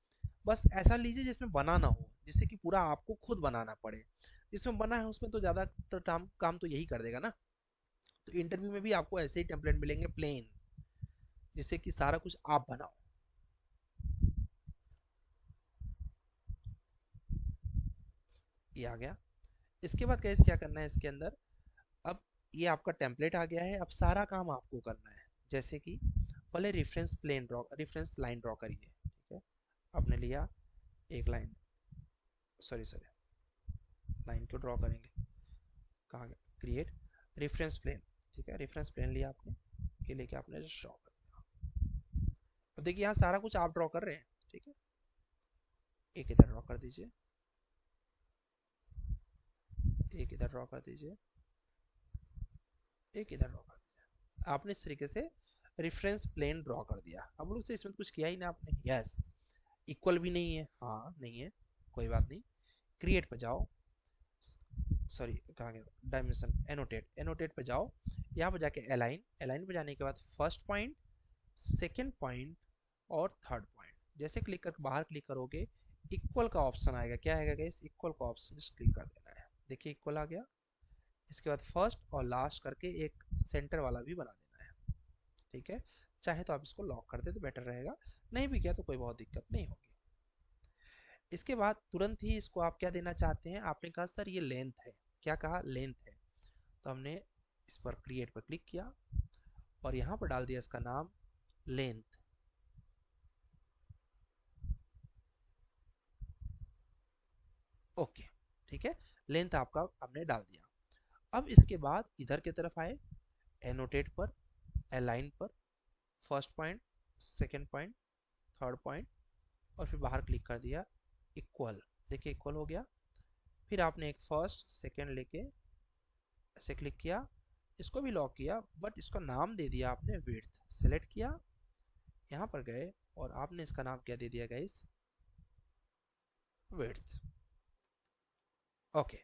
बस ऐसा लीजिए जिसमें बना ना हो, जिससे कि पूरा आपको खुद बनाना पड़े। जिसमें बना है उसमें तो ज़्यादा काम तो यही कर देगा ना। तो इंटरव्यू में भी आपको ऐसे ही टेम्पलेट मिलेंगे प्लेन, जिससे कि सारा कुछ आप बनाओ। ये आ गया। इसके बाद गाइस क्या करना है इसके अंदर, अब ये आपका टेम्पलेट आ गया है, अब सारा काम आपको करना है। जैसे कि पहले रेफरेंस लाइन ड्रॉ करिए, ठीक है। आपने लिया एक लाइन, सॉरी लाइन क्यों ड्रॉ करेंगे, कहाँ गया, क्रिएट रेफरेंस प्लेन, ठीक है। रेफरेंस प्लेन लिया आपने, ये लेके आपने ड्रॉ कर दिया। अब देखिए यहाँ सारा कुछ आप ड्रॉ कर रहे हैं, ठीक है। एक इधर ड्रॉ कर दीजिए, एक इधर ड्रॉ कर दीजिए, एक इधर ड्रॉ कर दीजिए। आपने इस तरीके से रेफरेंस प्लेन ड्रॉ कर दिया। अब लोग से इसमें कुछ किया ही ना आपने, यस। इक्वल भी नहीं है, हाँ नहीं है, कोई बात नहीं। क्रिएट पे जाओ, सॉरी कहाँ गया, डायमेंशन, एनोटेट पे जाओ। यहाँ पे जाके अलाइन पे जाने के बाद फर्स्ट पॉइंट, सेकेंड पॉइंट और थर्ड पॉइंट, जैसे क्लिक करके बाहर क्लिक करोगे इक्वल का ऑप्शन आएगा। क्या आएगा गाइस, इक्वल का ऑप्शन, क्लिक कर देना है। देखिए इक्वल आ गया। इसके बाद फर्स्ट और लास्ट करके एक सेंटर वाला भी बना देना है, ठीक है। चाहे तो आप इसको लॉक कर दे तो बेटर रहेगा, नहीं भी किया तो कोई बहुत दिक्कत नहीं होगी। इसके बाद तुरंत ही इसको आप क्या देना चाहते हैं, आपने कहा सर ये लेंथ है, क्या कहा, लेंथ है। तो हमने इस पर क्रिएट पर क्लिक किया और यहाँ पर डाल दिया इसका नाम लेंथ। ओके, ठीक है, लेंथ आपका हमने डाल दिया। अब इसके बाद इधर की तरफ आए, एनोटेट पर, अलाइन पर, first point, second point, third point और फिर बाहर क्लिक कर दिया इक्वल। देखिए इक्वल हो गया। फिर आपने एक फर्स्ट सेकेंड लेके ऐसे क्लिक किया, इसको भी लॉक किया, बट इसका नाम दे दिया आपने विड्थ। सेलेक्ट किया, यहाँ पर गए और आपने इसका नाम क्या दे दिया गाइस, विड्थ। ओके,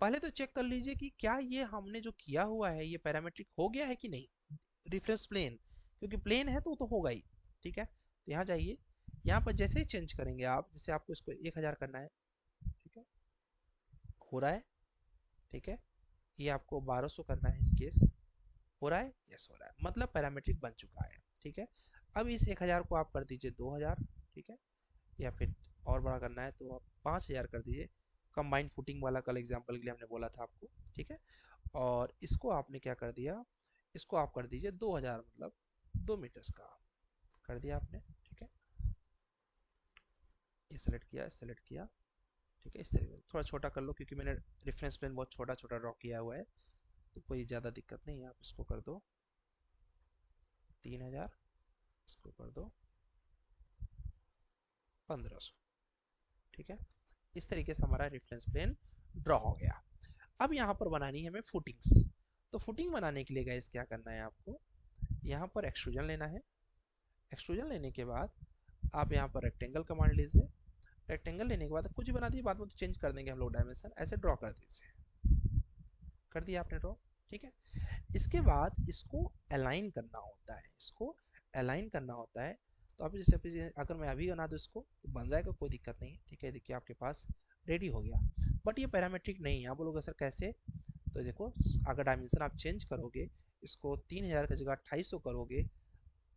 पहले तो चेक कर लीजिए कि क्या ये हमने जो किया हुआ है ये पैरामीट्रिक हो गया है कि नहीं। रिफरेंस प्लेन, क्योंकि प्लेन है तो होगा ही, ठीक है। तो यहाँ जाइए, यहाँ पर जैसे ही चेंज करेंगे आप, जैसे आपको इसको 1000 करना है, ठीक है, हो रहा है, ठीक है। ये आपको 1200 करना है इन केस, हो रहा है, यस हो रहा है, मतलब पैरामीट्रिक बन चुका है, ठीक है। अब इस 1000 को आप कर दीजिए 2000, ठीक है, या फिर और बड़ा करना है तो आप 5000 कर दीजिए। कंबाइंड फुटिंग वाला कल एग्जांपल के लिए हमने बोला था आपको, ठीक है। और इसको आपने क्या कर दिया, इसको आप कर दीजिए 2000, मतलब 2 मीटर्स का कर दिया आपने, ठीक है। ये सेलेक्ट किया, ठीक है। इस तरीके से थोड़ा छोटा कर लो, क्योंकि मैंने रेफरेंस प्लेन बहुत छोटा छोटा ड्रॉ किया हुआ है, तो कोई ज़्यादा दिक्कत नहीं है। आप इसको कर दो 3000, इसको कर दो 1500, ठीक है। इस तरीके से हमारा रेफरेंस प्लेन ड्रॉ हो गया। अब यहाँ पर बनानी है हमें फुटिंग्स। तो फुटिंग बनाने के लिए गाइस क्या करना है आपको, यहाँ पर एक्सट्रूजन लेना है। एक्सट्रूजन लेने के बाद आप यहाँ पर रेक्टेंगल कमांड लीजिए। रेक्टेंगल लेने के बाद कुछ भी बना दिए, बाद में तो चेंज कर देंगे हम लोग डायमेंशन, ऐसे ड्रॉ कर दीजिए। कर दिया आपने ड्रॉ, ठीक है। इसके बाद इसको अलाइन करना होता है, इसको अलाइन करना होता है। तो आप जैसे अगर मैं अभी बना दूँ इसको तो बन जाएगा, कोई दिक्कत नहीं है, ठीक है। देखिए आपके पास रेडी हो गया, बट ये पैरामेट्रिक नहीं है। आप बोलोगे सर कैसे, तो देखो अगर डायमेंशन आप चेंज करोगे, इसको 3000 की जगह 2800 करोगे,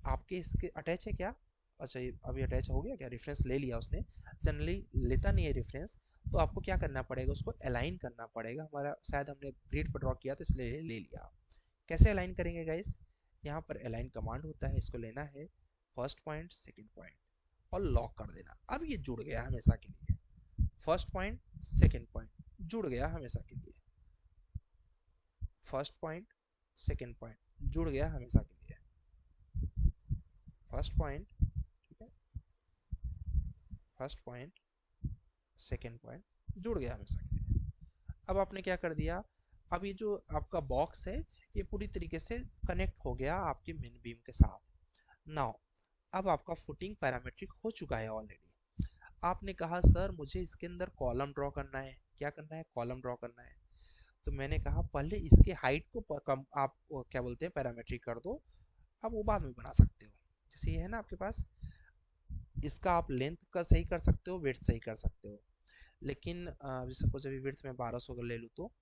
आपके इसके अटैच है क्या, अच्छा ये अभी अटैच हो गया क्या, रेफरेंस ले लिया उसने, जनरली लेता नहीं है रेफरेंस। तो आपको क्या करना पड़ेगा, उसको अलाइन करना पड़ेगा। हमारा शायद हमने ग्रिड पर ड्रॉ किया तो इसलिए ले लिया। कैसे अलाइन करेंगे गाइस, यहाँ पर अलाइन कमांड होता है, इसको लेना है फर्स्ट पॉइंट, सेकेंड पॉइंट और लॉक कर देना। अब ये जुड़ गया हमेशा के लिए, फर्स्ट पॉइंट, सेकेंड पॉइंट जुड़ गया हमेशा के लिए, फर्स्ट पॉइंट, सेकेंड पॉइंट जुड़ गया हमेशा के लिए, फर्स्ट पॉइंट, ठीक है, फर्स्ट पॉइंट, सेकेंड पॉइंट जुड़ गया हमेशा के लिए। अब आपने क्या कर दिया, अब ये जो आपका बॉक्स है ये पूरी तरीके से कनेक्ट हो गया आपके मेन बीम के साथ। नाउ अब आपका फुटिंग पैरामीट्रिक हो चुका है ऑलरेडी। आपने कहा सर मुझे इसके अंदर कॉलम ड्रॉ करना है। क्या करना है? कॉलम ड्रॉ करना है। तो मैंने कहा पहले इसके हाइट को कम आप क्या बोलते हैं पैरामीट्रिक कर दो, आप वो बाद में बना सकते हो। जैसे ये है ना आपके पास, इसका आप लेंथ का सही कर सकते हो, विड्थ सही कर सकते हो। लेकिन सपोज अभी विड्थ में 1200 ले लूँ तो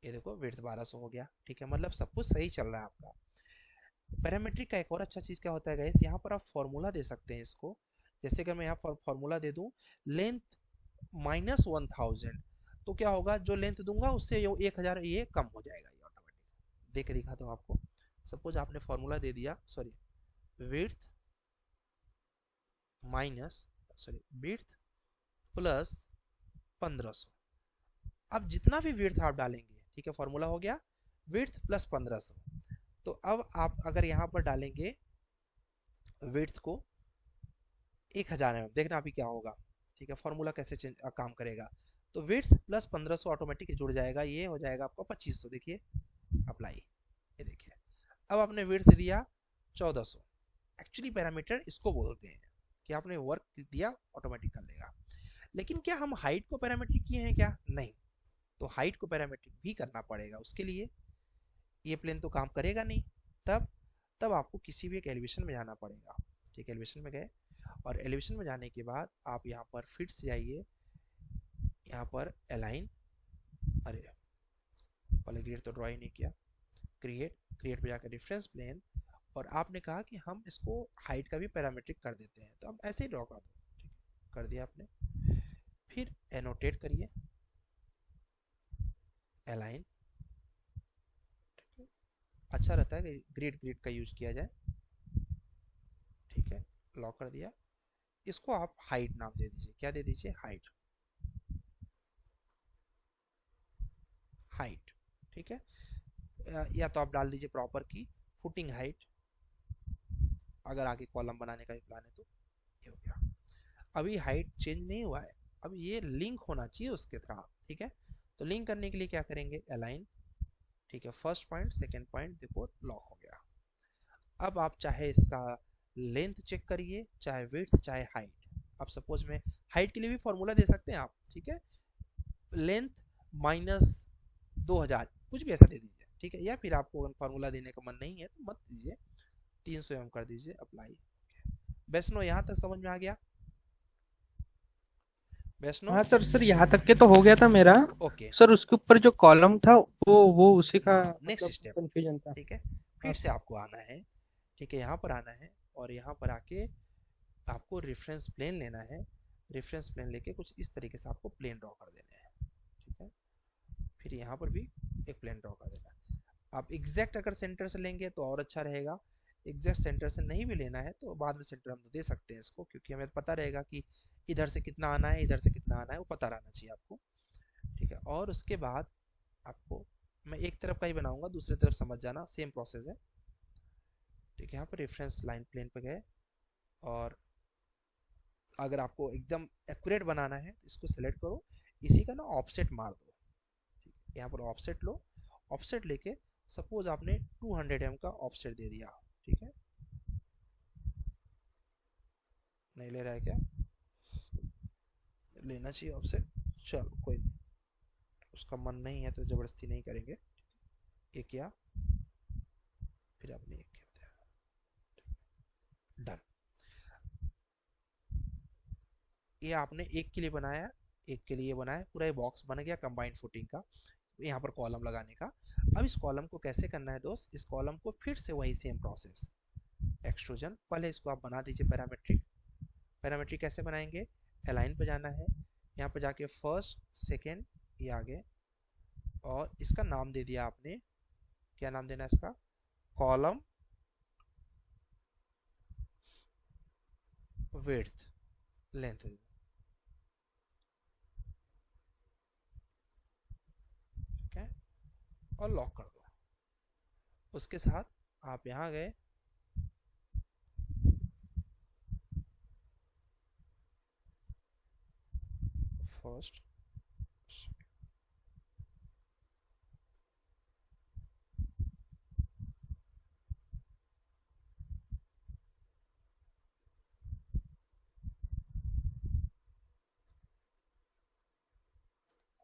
ये देखो विड्थ 1200 हो गया। ठीक है, मतलब सब कुछ सही चल रहा है आपका। पैरामीट्रिक का एक और अच्छा चीज़ क्या होता है गाइस, यहाँ पर आप फॉर्मूला दे सकते हैं इसको। जैसे कि मैं यहाँ पर फॉर्मूला दे दूँ लेंथ -1000, तो क्या होगा, जो लेंथ दूंगा उससे 1000 ये कम हो जाएगा, ये ऑटोमेटिक। दे के दिखाता हूँ आपको। सपोज आपने फॉर्मूला दे दिया, सॉरी विड्थ विड्थ प्लस 1500। अब जितना भी विड्थ आप डालेंगे, ठीक है, फॉर्मूला हो गया विड्थ प्लस 1500। तो अब आप अगर यहाँ पर डालेंगे विड्थ को 1000 में, देखना अभी क्या होगा। ठीक है, फॉर्मूला कैसे काम करेगा। तो विड्थ प्लस 1500 ऑटोमेटिक जुड़ जाएगा, ये हो जाएगा आपका 2500। देखिए अप्लाई, ये देखिए अब आपने विड्थ दिया 1400। एक्चुअली पैरामीटर इसको बोलते हैं कि आपने वर्क दिया ऑटोमेटिक कर लेगा। लेकिन क्या हम हाइट को पैरामीट्रिक किए हैं क्या? नहीं। तो हाइट को पैरामीट्रिक भी करना पड़ेगा। उसके लिए ये प्लेन तो काम करेगा नहीं। तब तब आपको किसी भी एक एलिवेशन में जाना पड़ेगा। ठीक है, एलिवेशन में गए और एलिवेशन में जाने के बाद आप यहाँ पर फिट से जाइए, यहाँ पर अलाइन, अरे पहले ग्रेड तो ड्रॉ ही नहीं किया, क्रिएट पे जाकर रेफरेंस प्लेन, और आपने कहा कि हम इसको हाइट का भी पैरामीट्रिक कर देते हैं। तो अब ऐसे ही ड्रॉ कर दो। ठीक कर दिया आपने। फिर एनोटेट करिए अलाइन। अच्छा रहता है कि ग्रिड का यूज किया जाए। ठीक है, लॉक कर दिया। इसको आप हाइट नाम दे दीजिए। क्या दे दीजिए? हाइट। हाइट, ठीक है। या तो आप डाल दीजिए प्रॉपर की फुटिंग हाइट, अगर आगे कॉलम बनाने का भी प्लान है तो। ये हो गया। अभी हाइट चेंज नहीं हुआ है, अब ये लिंक होना चाहिए उसके साथ। ठीक है, तो लिंक करने के लिए क्या करेंगे? अलाइन। ठीक है, फर्स्ट पॉइंट सेकंड पॉइंट देखो लॉक हो गया। अब आप चाहे इसका लेंथ चेक करिए, चाहे विड्थ चाहे हाइट। अब सपोज में हाइट के लिए भी फॉर्मूला दे सकते हैं आप। ठीक है, लेंथ -2000 कुछ भी ऐसा दे दीजिए। ठीक है, या फिर आपको फॉर्मूला देने का मन नहीं है तो मत दीजिए, 300 एम कर दीजिए, अप्लाई। वैष्णो यहाँ तक समझ में आ गया? वैष्णो? हाँ सर, यहाँ तक के तो हो गया था मेरा। ओके। सर उसके ऊपर जो कॉलम था वो उसी का नेक्स्ट मतलब स्टेप। कंफ्यूजन था। ठीक है, हाँ फिर से सर। आपको आना है। ठीक है, यहाँ पर आना है और यहाँ पर आके आपको रेफरेंस प्लेन लेना है। रेफरेंस प्लेन लेके कुछ इस तरीके से आपको प्लेन ड्रॉ कर देने हैं। ठीक है, फिर यहाँ पर भी एक प्लेन ड्रॉ कर देना है। आप एग्जैक्ट अगर सेंटर से लेंगे तो और अच्छा रहेगा। एग्जैक्ट सेंटर से नहीं भी लेना है तो बाद में सेंटर हम दे सकते हैं इसको, क्योंकि हमें पता रहेगा कि इधर से कितना आना है, इधर से कितना आना है, वो पता रहना चाहिए आपको। ठीक है, और उसके बाद आपको मैं एक तरफ का ही बनाऊंगा, दूसरी तरफ समझ जाना, सेम प्रोसेस है। ठीक है, यहाँ पर रेफरेंस लाइन प्लेन पे गए और अगर आपको एकदम एक्यूरेट बनाना है तो इसको सेलेक्ट करो, इसी का ना ऑफसेट मार दो। ठीक है, यहाँ पर ऑफसेट लो। ऑफसेट लेके सपोज आपने 200 एम का ऑफसेट दे दिया। ठीक है, नहीं ले रहा है क्या? लेना चाहिए ऑफसेट। चलो कोई नहीं, उसका मन नहीं है तो ज़बरदस्ती नहीं करेंगे। ये किया, फिर आपने ये कर दिया, डन। ये आपने एक के लिए बनाया, एक के लिए बनाया, पूरा ये बॉक्स बन गया कंबाइंड फुटिंग का, यहाँ पर कॉलम लगाने का। अब इस कॉलम को कैसे करना है दोस्त? इस कॉलम को फिर से वही सेम प्रोसेस, एक्सट्रूजन। पहले इसको आप बना दीजिए पैरामेट्रिक। पैरामेट्रिक कैसे बनाएंगे? अलाइन पे जाना है, यहाँ पे जाके फर्स्ट सेकेंड ये आगे, और इसका नाम दे दिया आपने, क्या नाम देना है इसका? Column width length. ठीक है, और लॉक कर दो। उसके साथ आप यहाँ गए, फर्स्ट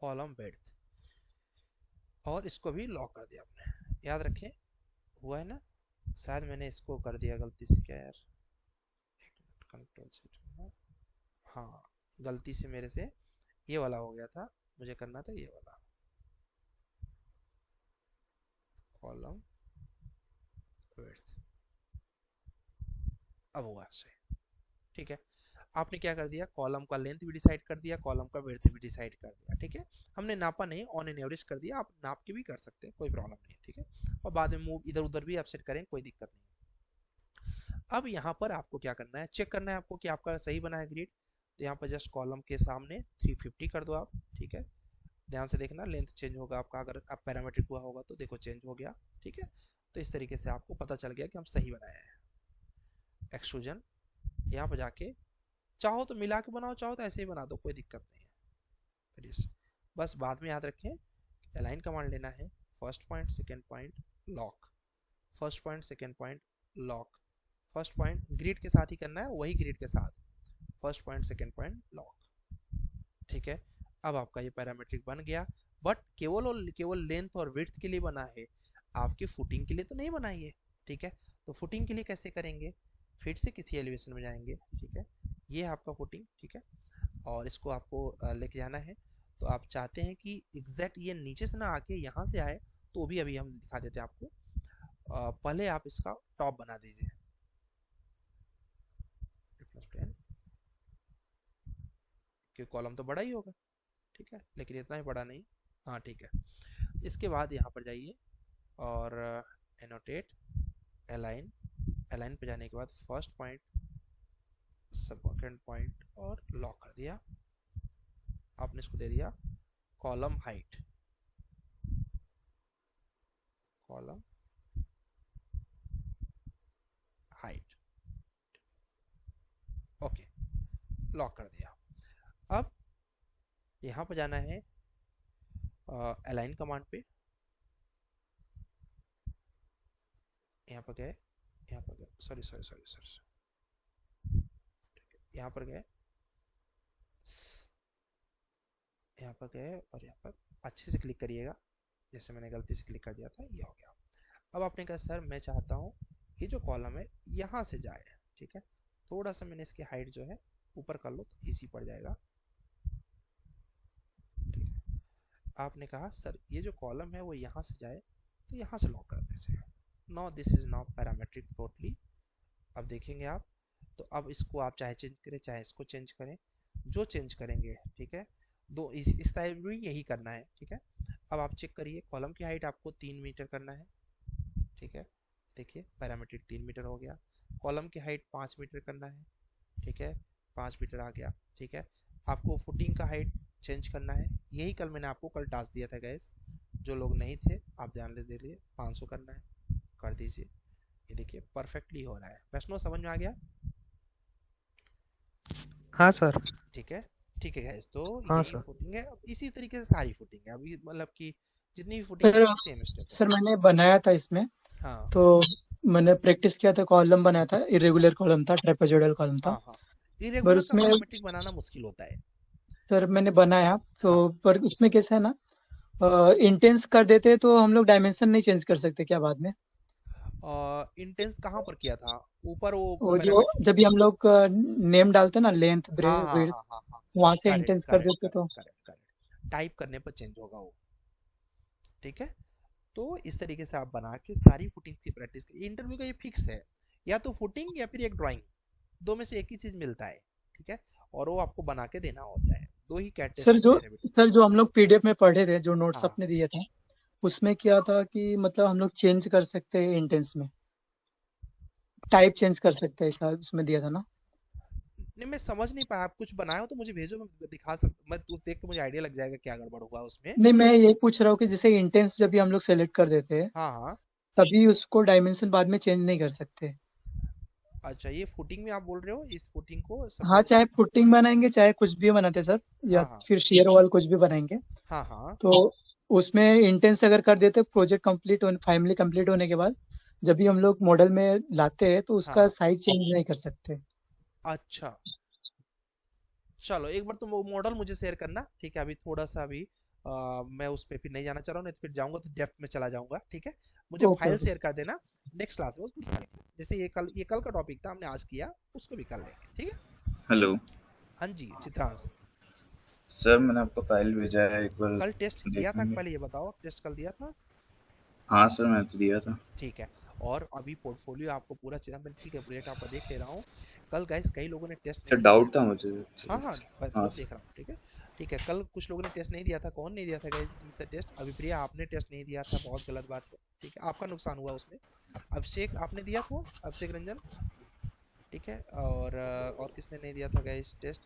कॉलम विड्थ, और इसको भी लॉक कर दिया आपने। याद रखें, हुआ है ना, शायद मैंने इसको कर दिया गलती से, क्या यार, कंट्रोल से, हाँ गलती से मेरे से ये वाला हो गया था, मुझे करना था ये वाला, कॉलम विड्थ। अब हुआ सही, ठीक है। आपने क्या कर दिया, कॉलम का लेंथ भी डिसाइड कर दिया, कॉलम का विड्थ भी डिसाइड कर दिया, ठीक है। हमने नापा नहीं, ऑन एन एवरेज कर दिया, आप नाप के भी कर सकते हैं, कोई प्रॉब्लम नहीं, ठीक है। और बाद में मूव इधर उधर भी आप सेट करें, कोई दिक्कत नहीं। अब यहाँ पर आपको क्या करना है, चेक करना है आपको कि आपका सही बना है ग्रिड। तो यहाँ पर जस्ट कॉलम के सामने 350 कर दो आप, ठीक है। ध्यान से देखना, लेंथ चेंज होगा आपका, अगर आप पैरामीट्रिक हुआ होगा तो देखो चेंज हो गया, ठीक है। तो इस तरीके से आपको पता चल गया कि हम सही बनाए हैं। एक्सट्रूजन यहाँ पर जाके चाहो तो मिला के बनाओ, चाहो तो ऐसे ही बना दो, कोई दिक्कत नहीं है। बस बाद में याद रखें, अलाइन कमांड लेना है, first point second point lock, first point second point lock, first point grid के साथ ही करना है, वही ग्रिड के साथ, first point second point lock, ठीक है। अब आपका ये पैरामीट्रिक बन गया, बट केवल और केवल लेंथ और विड्थ के लिए बना है, आपके फुटिंग के लिए तो नहीं बना है, ठीक है। तो फुटिंग के लिए कैसे करेंगे, फिर से किसी एलिवेशन में जाएंगे, ठीक है। ये है आपका फुटिंग, ठीक है, और इसको आपको लेके जाना है। तो आप चाहते हैं कि एग्जैक्ट ये नीचे से ना आके यहाँ से आए, तो भी अभी हम दिखा देते हैं आपको। पहले आप इसका टॉप बना दीजिए, क्योंकि कॉलम तो बड़ा ही होगा, ठीक है, लेकिन इतना ही बड़ा नहीं, हाँ ठीक है। इसके बाद यहाँ पर जाइए और एनोटेट, अलाइन, अलाइन पे जाने के बाद फर्स्ट पॉइंट सेकंड पॉइंट और लॉक कर दिया। आपने इसको दे दिया column height, column height, okay, lock कर दिया। अब यहाँ पर जाना है अलाइन कमांड पे, यहाँ पर गए, यहाँ पर गए, सॉरी सॉरी सॉरी सॉरी, यहाँ पर गए, यहाँ पर गए और यहाँ पर अच्छे से क्लिक करिएगा, जैसे मैंने गलती से क्लिक कर दिया था, ये हो गया। अब आपने कहा सर मैं चाहता हूँ ये जो कॉलम है यहाँ से जाए, ठीक है। थोड़ा सा मैंने इसकी हाइट जो है ऊपर कर लो तो इजी पड़ जाएगा, ठीक है। आपने कहा सर ये जो कॉलम है वो यहाँ से जाए, तो यहाँ से लॉक कर देते हैं। No this is not parametric totally. अब देखेंगे आप, तो अब इसको आप चाहे चेंज करें चाहे इसको चेंज करें, जो चेंज करेंगे, ठीक है। दो इस टाइप भी यही करना है, ठीक है। अब आप चेक करिए, कॉलम की हाइट आपको 3 मीटर करना है, ठीक है। देखिए पैरामीट्रिक 3 मीटर हो गया, कॉलम की हाइट 5 मीटर करना है, ठीक है, 5 मीटर आ गया, ठीक है। आपको फुटिंग का हाइट चेंज करना है, यही कल मैंने आपको कल टास्क दिया था गैस, जो लोग नहीं थे आप ध्यान दे लिए, 500 करना है, कर दीजिए। ये देखिए परफेक्टली हो रहा है। वैष्णव समझ में आ गया? हाँ सर। ठीक है, ठीक है गैस, तो हाँ यही सर। फुटिंग है। अब इसी तरीके से सारी फुटिंग है, अभी मतलब कि जितनी भी फुटिंग सर है सेम स्टेप है। सर मैंने बनाया था इसमें, हाँ तो मैंने प्रैक्टिस किया था, कॉलम बनाया था, इरेगुलर कॉलम था, ट्रेपेजोइडल कॉलम था, हाँ हाँ, पर इरेगुलर का उसमें पैरामीट्रिक बनाना मुश्किल होता है। सर मैंने बनाया तो, हाँ, पर उसमें कैसा है ना, इंटेंस कर देते तो हम लोग डायमेंशन नहीं चेंज कर सकते क्या बाद में? इंटेंस कहाँ पर किया था, ऊपर वो वो जो पैरामीट्रिक, जब भी हम लोग नेम डालते ना, लेंथ हाँ हाँ विड्थ, हाँ हाँ हाँ, वहां से करेक्ट इंटेंस कर करेक्ट देते करेक्ट तो। करेक्ट करेक्ट, टाइप करने पर चेंज होगा वो, ठीक है। तो इस तरीके से आप बना के सारी फुटिंग की प्रैक्टिस करिए। इंटरव्यू का ये फिक्स है, या तो फुटिंग या फिर एक ड्राइंग, दो में से एक ही चीज मिलता है, ठीक है। और वो आपको बना के देना होता है, दो ही कैट टेस्ट होते हैं बेटा। सर जो हम लोग पीडीएफ में पढ़े थे, जो नोट्स हाँ, अपने दिए थे, उसमें क्या था कि मतलब हम लोग चेंज कर सकते हैं इंटेंस में, टाइप चेंज कर सकते हैं, ऐसा उसमें दिया था ना? नहीं मैं समझ नहीं पाया, आप कुछ बनाए हो तो मुझे भेजो, मैं दिखा सकता, मैं तो देख के मुझे आइडिया लग जाएगा क्या गड़बड़ हुआ उसमें। नहीं, मैं ये पूछ रहा हूँ कि जैसे इंटेंस जब भी हम लोग सेलेक्ट कर देते हैं, हाँ हाँ, तभी उसको डायमेंशन बाद में चेंज नहीं कर सकते। अच्छा ये फुटिंग में आप बोल रहे हो, इस फुटिंग को हाँ, सपोज, चाहे फुटिंग बनाएंगे चाहे कुछ भी बनाते सर, या हाँ हाँ फिर शेयर वॉल कुछ भी बनाएंगे, हाँ हाँ, तो उसमें इंटेंस अगर कर देते, प्रोजेक्ट कंप्लीट होने, फाइनली कंप्लीट होने के बाद जब भी हम लोग मॉडल में लाते हैं तो उसका हाँ, साइज चेंज नहीं कर सकते। अच्छा चलो एक बार तुम वो मॉडल मुझे शेयर करना, ठीक है। अभी थोड़ा सा अभी मैं उस पे फिर नहीं जाना चाह रहा हूँ, नहीं तो फिर जाऊंगा तो डेप्थ में चला जाऊंगा। ठीक है, मुझे ओके फाइल ओके शेयर कर देना, नेक्स्ट क्लास में उसको करेंगे। जैसे ये कल का टॉपिक था, हमने आज किया, उसको भी कर लेंगे। ठीक है। हेलो हाँ जी चित्रांश, सर, मैंने आपको फाइल भेजा है, एक बार कल टेस्ट देख किया था? लेंगे। पहले ये बताओ, टेस्ट कल दिया था? हाँ सर, मैंने तो दिया था। ठीक है। और अभी पोर्टफोलियो आपको पूरा चाहिए, मैं ठीक है प्रोजेक्ट आपका देख ले रहा हूँ। कल गाइस कई लोगों ने टेस्ट सर नहीं दिया डाउट था था। मुझे हाँ actually। हाँ, हाँ खुद देख रहा हूँ। ठीक है। ठीक है, कल कुछ लोगों ने टेस्ट नहीं दिया था। कौन नहीं दिया था गाइस इसमें से टेस्ट? अभिप्रिया आपने टेस्ट नहीं दिया था, बहुत गलत बात है। ठीक है, आपका नुकसान हुआ उसमें। अभिषेक आपने दिया था, अभिषेक रंजन। ठीक है, और किसने नहीं दिया था गाइस टेस्ट?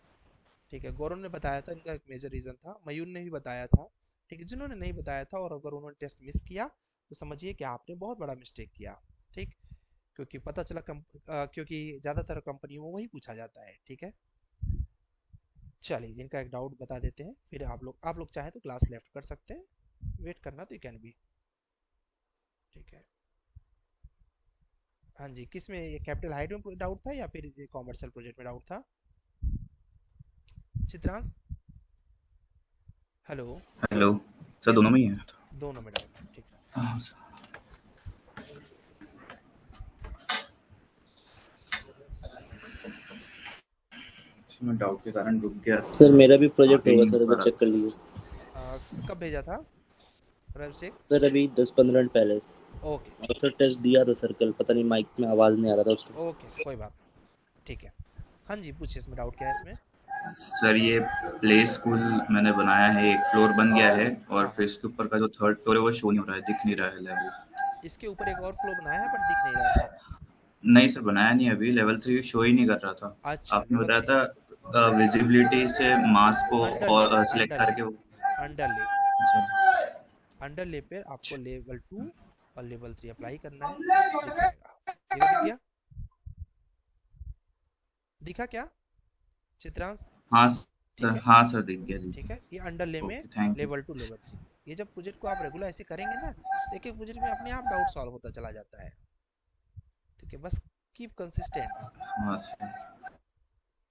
ठीक है, गौरव ने बताया था, इनका एक मेजर रीजन था। मयूर ने भी बताया था। ठीक है, जिन्होंने नहीं बताया था और अगर उन्होंने टेस्ट मिस किया तो समझिए कि आपने बहुत बड़ा मिस्टेक किया। ठीक, क्योंकि पता चला क्योंकि ज़्यादातर कंपनियों में वही पूछा जाता है। ठीक है, चलिए इनका एक डाउट बता देते हैं, फिर आप लोग चाहे तो क्लास लेफ्ट कर सकते हैं, वेट करना तो यू कैन बी। ठीक है। हाँ जी, किस में, ये कैपिटल हाइट में डाउट था या फिर ये कॉमर्शियल प्रोजेक्ट में डाउट था? Chitransh, hello. Hello sir, yes, दोनों में ही है। दोनों में डाउट है। ठीक है। हाँ सर। मैं डाउट के कारण रुक गया था सर सर, मेरा भी प्रोजेक्ट आगे होगा नहीं सर, हो पा अभी रहा चेक था। कर लीजिए। कब भेजा था अभिषेक? सर अभी 10-15 मिनट पहले। ओके और सर टेस्ट दिया था सर कल, पता नहीं माइक में आवाज़ नहीं आ रहा था उसका। ओके, कोई बात नहीं। ठीक है। हाँ जी, पूछिए, इसमें डाउट क्या है इसमें? सर ये प्ले स्कूल मैंने बनाया है, एक फ्लोर बन गया है और हाँ फिर हाँ, इसके ऊपर का जो थर्ड फ्लोर है वो शो नहीं हो रहा है, दिख नहीं रहा है लेवल। इसके ऊपर एक और फ्लो बनाया है बट दिख नहीं रहा है साफ। नहीं सर, बनाया नहीं, अभी लेवल 3 शो ही नहीं कर रहा था। अच्छा, आपने लेवल बताया 3 था विजिबिलिटी से मास को अंडरले, और सिलेक्ट अंडरले, करके अंडरले, अच्छा। अंडरले पे आपको लेवल 2 और लेवल 3 अप्लाई करना है, दिख जाएगा। ये दिख गया? दिखा क्या चित्रांश? हाँ ठीक सर, है। हाँ सर, दिख गया जी। ठीक है, ये अंडरले में okay, thank you. Level 2 level 3, ये जब प्रोजेक्ट को आप रेगुलर ऐसे करेंगे ना तो एक एक प्रोजेक्ट में अपने आप डाउट सॉल्व होता चला जाता है। ठीक है, बस कीप कंसिस्टेंट। हाँ सर।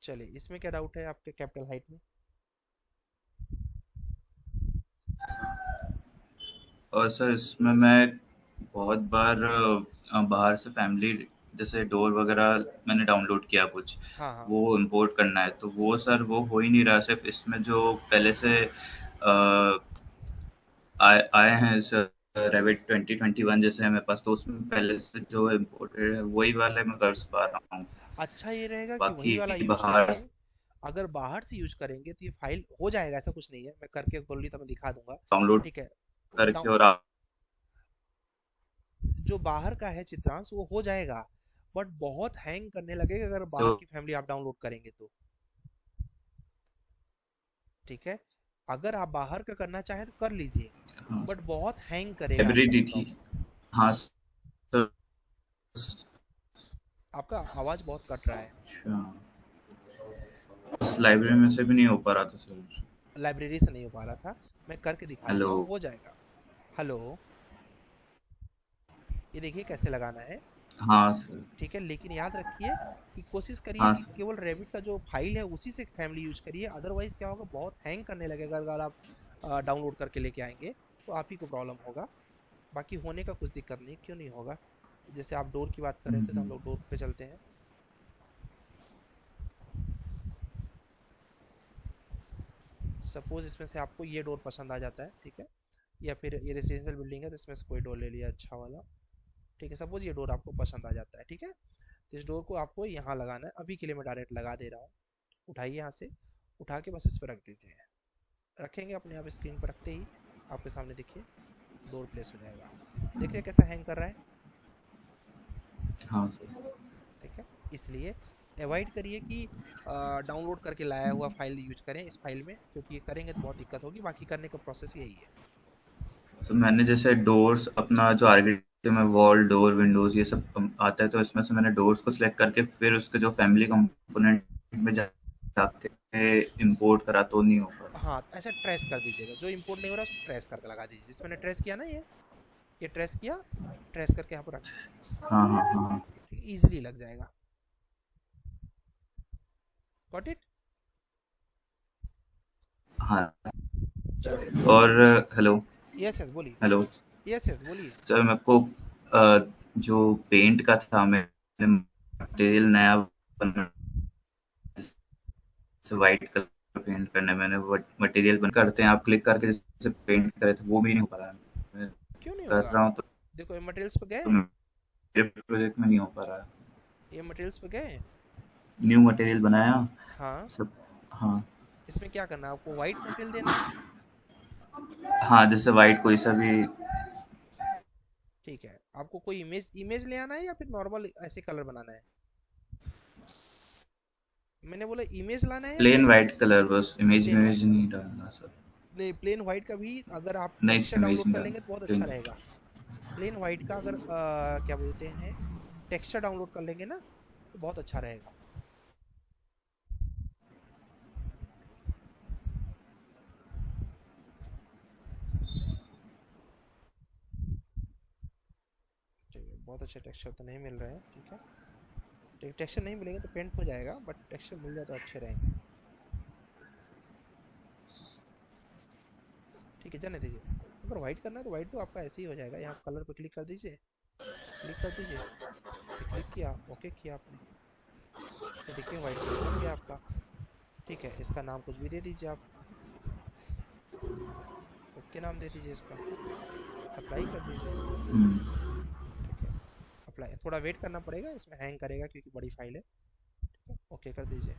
चलिए, इसमें क्या डाउट है आपके कैपिटल हाइट में? और सर इसमें मैं बहुत बार बाहर से फैमिली जैसे डोर वगैरह मैंने डाउनलोड किया कुछ, हाँ हाँ, वो इंपोर्ट करना है, तो वो सर वो हो ही नहीं रहा। सिर्फ इसमें जो पहले से आए हैं सर, रेविट 2021 जैसे है मेरे पास, तो उसमें पहले से जो इम्पोर्टेड है वही वाले मैं कर पा रहा हूँ। अच्छा ये रहेगा कि वही बाकी वाला यूज बाहर करिए। अगर बाहर से यूज करेंगे तो ये फाइल हो जाएगा, ऐसा कुछ नहीं है, मैं करके बोली तो मैं दिखा दूंगा। डाउनलोड ठीक है, करके और जो बाहर का है चित्रांश वो हो जाएगा, बट बहुत हैंग करने लगेगा अगर बाहर तो की फैमिली आप डाउनलोड करेंगे तो। ठीक है, अगर आप बाहर का करना चाहें तो कर लीजिए, हाँ, बट बहुत हैंग करेगा आपका लाइब्रेरी थी। लैपटॉप। हाँ सर। आपका आवाज बहुत कट रहा है। अच्छा, उस लाइब्रेरी में से भी नहीं हो पा रहा था सर। लाइब्रेरी से नहीं हो पा रहा था, मैं करके दिखा हेलो। देता हूँ, हो जाएगा। हेलो, ये देखिए कैसे लगाना है। हाँ सर। ठीक है, लेकिन याद रखिए कि कोशिश करिए हाँ कि सर। केवल रेविट का जो फाइल है उसी से फैमिली यूज करिए, अदरवाइज क्या होगा, बहुत हैंग करने लगेगा अगर आप डाउनलोड करके लेके आएंगे तो आप ही को प्रॉब्लम होगा। बाकी होने का कुछ दिक्कत नहीं, क्यों नहीं होगा। जैसे आप डोर की बात कर रहे थे तो हम लोग डोर पे चलते हैं। सपोज इसमें से आपको ये डोर पसंद आ जाता है, ठीक है, या फिर ये रेसिडेंशियल बिल्डिंग है तो इसमें से कोई डोर ले लिया अच्छा वाला। ठीक है, सपोज ये डोर आपको पसंद आ जाता है। ठीक है, तो इस डोर को आपको यहाँ लगाना है, अभी के लिए मैं डायरेक्ट लगा दे रहा हूँ। उठाइए यहाँ से, उठा के बस इस पर रख दीजिए। रखेंगे अपने आप, स्क्रीन पर रखते ही आपके सामने देखिए डोर प्लेस हो जाएगा। देख रहे कैसा हैंग कर रहा है? हाँ सर। ठीक है, इसलिए अवॉइड करिए कि डाउनलोड करके लाया हुआ फाइल यूज करें इस फाइल में, क्योंकि ये करेंगे तो बहुत दिक्कत होगी। बाकी करने का प्रोसेस यही है। तो मैंने जैसे डोर्स अपना जो आर्किटेक्चर में वॉल डोर विंडोज ये सब आता है, तो इसमें से मैंने डोर्स को सिलेक्ट करके फिर उसके जो फैमिली कंपोनेंट में जाके इंपोर्ट करा तो नहीं होगा। हाँ, ऐसा ट्रेस कर दीजिएगा, जो इंपोर्ट नहीं हो रहा उसको ट्रेस करके लगा दीजिए। जिस मैंने ट्रेस किया ना, ये ट्रेस किया, ट्रेस करके यहाँ पर रख दीजिए बस। हाँ हाँ हाँ। ठीक है, इजीली लग जाएगा। Got it? हाँ चलिए। और हेलो यस यस बोलिए। हेलो यस यस बोलिए। सर, मेरे को जो पेंट का था, मैंने मटेरियल नया बना, वाइट कलर पेंट करना है। मैंने मटेरियल बन करते हैं, आप क्लिक करके जैसे पेंट करे थे वो भी नहीं हो पा रहा है। मैं क्यों नहीं कर होगा? रहा हूँ देखो ये मटेरियल्स पे तो गए, मेरे प्रोजेक्ट में नहीं हो पा रहा है। ये मटेरियल्स पे गए। न्यू मटेरियल बनाया हाँ, सब। हाँ इसमें क्या करना है आपको? वाइट मटेरियल देना है। हाँ, जैसे वाइट कोई सा भी। ठीक है, आपको कोई इमेज इमेज ले आना है या फिर नॉर्मल ऐसे कलर बनाना है? मैंने बोला इमेज लाना है या फिर प्लेन ऐसे वाइट कलर, बस इमेज प्लेन वाइट। इमेज नहीं डालना सर। नहीं, प्लेन वाइट का भी अगर आप नहीं टेक्सचर सर, इमेज डाउनलोड नहीं कर लेंगे तो बहुत डालना। अच्छा रहेगा। प्लेन वाइट का अगर क्या बोलते हैं, टेक्सचर डाउनलोड कर लेंगे ना तो बहुत अच्छा रहेगा। ठीक है, बहुत अच्छे टेक्सचर तो नहीं मिल रहे हैं। ठीक है, टेक्सचर नहीं मिलेंगे तो पेंट हो जाएगा, बट टेक्सचर मिल जाए तो अच्छे रहेंगे। ठीक है, जाने दीजिए। अगर व्हाइट करना है तो व्हाइट तो आपका ऐसे ही हो जाएगा। यहाँ कलर पे क्लिक कर दीजिए, क्लिक कर दीजिए। ये क्लिक किया, ओके किया आपने, ये देखिए व्हाइट कलर बन गया आपका। ठीक है, इसका नाम कुछ भी दे दीजिए आप, ओके नाम दे दीजिए इसका, अप्लाई कर दीजिए। ठीक है, अप्लाई, थोड़ा वेट करना पड़ेगा, इसमें हैंग करेगा क्योंकि बड़ी फाइल है। ठीक है, ओके कर दीजिए।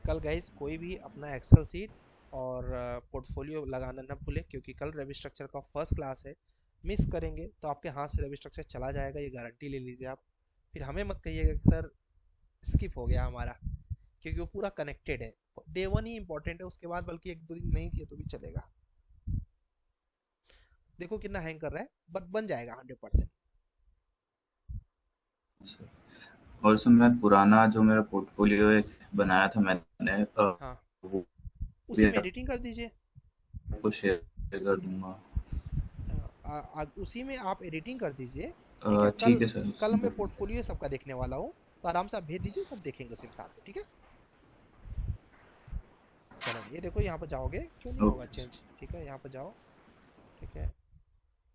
कल गाइस कोई भी अपना एक्सेल सीट और पोर्टफोलियो लगाना ना भूले, क्योंकि कल रवि स्ट्रक्चर का फर्स्ट क्लास है। मिस करेंगे तो आपके हाथ से रवि स्ट्रक्चर चला जाएगा, ये गारंटी ले लीजिए आप। फिर हमें मत कहिएगा कि सर स्किप हो गया हमारा, क्योंकि वो पूरा कनेक्टेड है। डे वन ही इंपॉर्टेंट है, उसके बाद बल्कि एक दो दिन नहीं किए तो भी चलेगा। देखो कितना हैंग कर रहा है, बट बन जाएगा 100%। और सर, मैं पुराना जो मेरा पोर्टफोलियो एक बनाया था मैंने, हाँ, वो उसी भी में एडिटिंग कर दीजिए। आपको शेयर कर दूंगा। उसी में आप एडिटिंग कर दीजिए। ठीक है, कल ठीक है सर। कल मैं पोर्टफोलियो सबका देखने वाला हूँ, तो आराम से आप भेज दीजिए, तब देखेंगे उसी में साथ में। ठीक है, चलो ये देखो यहाँ पर जाओगे, क्यों नहीं होगा ओके चेंज। ठीक है, यहाँ पर जाओ। ठीक है,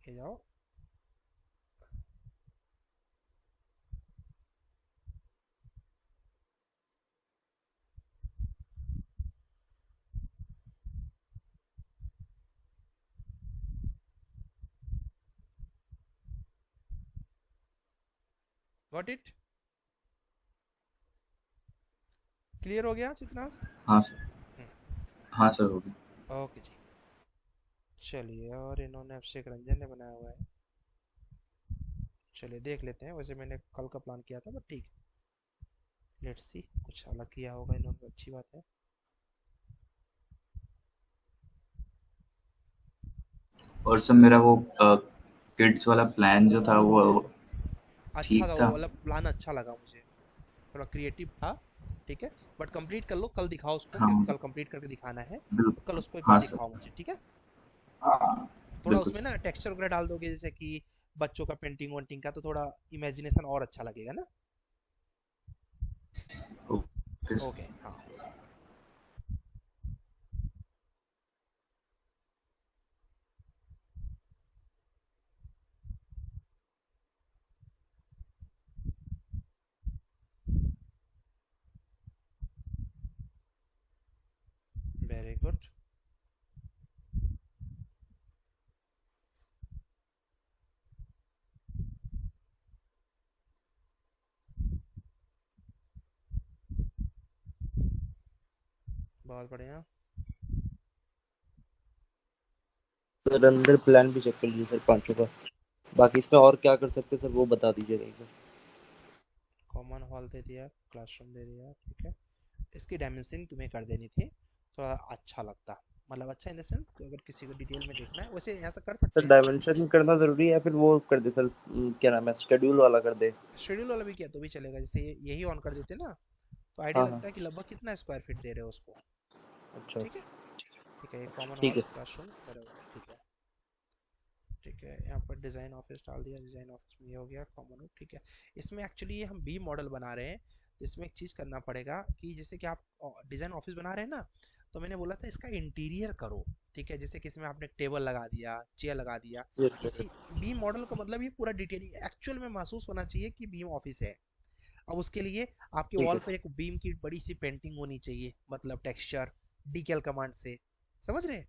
ये जाओ। Got it? क्लियर हो गया चित्रांश? हाँ सर। हाँ सर, होगी। ओके जी, चलिए। और इन्होंने अभिषेक रंजन ने बनाया हुआ है, चलिए देख लेते हैं। वैसे मैंने कल का प्लान किया था, बट ठीक है, लेट्स सी, कुछ अलग किया होगा इन्होंने तो अच्छी बात है। और सर, मेरा वो किड्स वाला प्लान जो था वो अच्छा ठीक था वो था। वाला प्लान, अच्छा लगा मुझे, थोड़ा क्रिएटिव था। ठीक है, बट कंप्लीट कर लो, कल दिखाओ उसको, हाँ क्योंकि कल कंप्लीट करके दिखाना है। तो कल बिल्कुल। उसको एक बार हाँ सर। दिखाओ मुझे, ठीक है। हाँ थोड़ा बिल्कुल उसमें सर। ना टेक्सचर वगैरह डाल दोगे, जैसे कि बच्चों का पेंटिंग वेंटिंग का, तो थोड़ा इमेजिनेशन और अच्छा लगेगा ना। Okay okay, sir. हाँ। Very good. बहुत बढ़िया। सर अंदर प्लान भी चेक कर लीजिए सर, पांचों का। बाकी इसमें और क्या कर सकते हैं सर, वो बता दीजिएगा एक बार। कॉमन हॉल दे दिया, क्लासरूम दे दिया। ठीक है, इसकी डायमेंशनिंग तुम्हें कर देनी थी, थोड़ा अच्छा लगता। मतलब अच्छा इन द सेंस, अगर किसी को डिटेल में देखना है वैसे यहाँ से कर सकते सर हैं। डायमेंशन करना जरूरी है या फिर वो कर दे सर, क्या नाम है, शेड्यूल वाला कर दे? शेड्यूल वाला भी किया तो भी चलेगा, जैसे यही ऑन कर देते ना, तो आइडिया हाँ हाँ। लगता है कि लगभग कितना स्क्वायर फीट दे रहे हो उसको। अच्छा। ठीक है, ठीक है, कॉमन ठीक हॉल है सर। क्लासरूम बराबर। ठीक है, ठीक है, यहाँ पर डिज़ाइन ऑफिस डाल दिया, डिज़ाइन ऑफिस में ये हो गया कॉमन। ठीक है, इसमें एक्चुअली ये हम बी मॉडल बना रहे हैं, तो इसमें एक चीज़ करना पड़ेगा कि जैसे कि आप डिज़ाइन ऑफिस बना रहे हैं ना, तो मैंने बोला था इसका इंटीरियर करो, ठीक है। जैसे कि इसमें आपने टेबल लगा दिया, चेयर लगा दिया, यस सर। इसी बीम मॉडल का मतलब ये पूरा डिटेलिंग एक्चुअल में महसूस होना चाहिए कि बीम ऑफिस है। अब उसके लिए आपके ठीक वॉल है पर एक बीम की बड़ी सी पेंटिंग होनी चाहिए, मतलब टेक्सचर डीकेल कमांड से, समझ रहे हैं?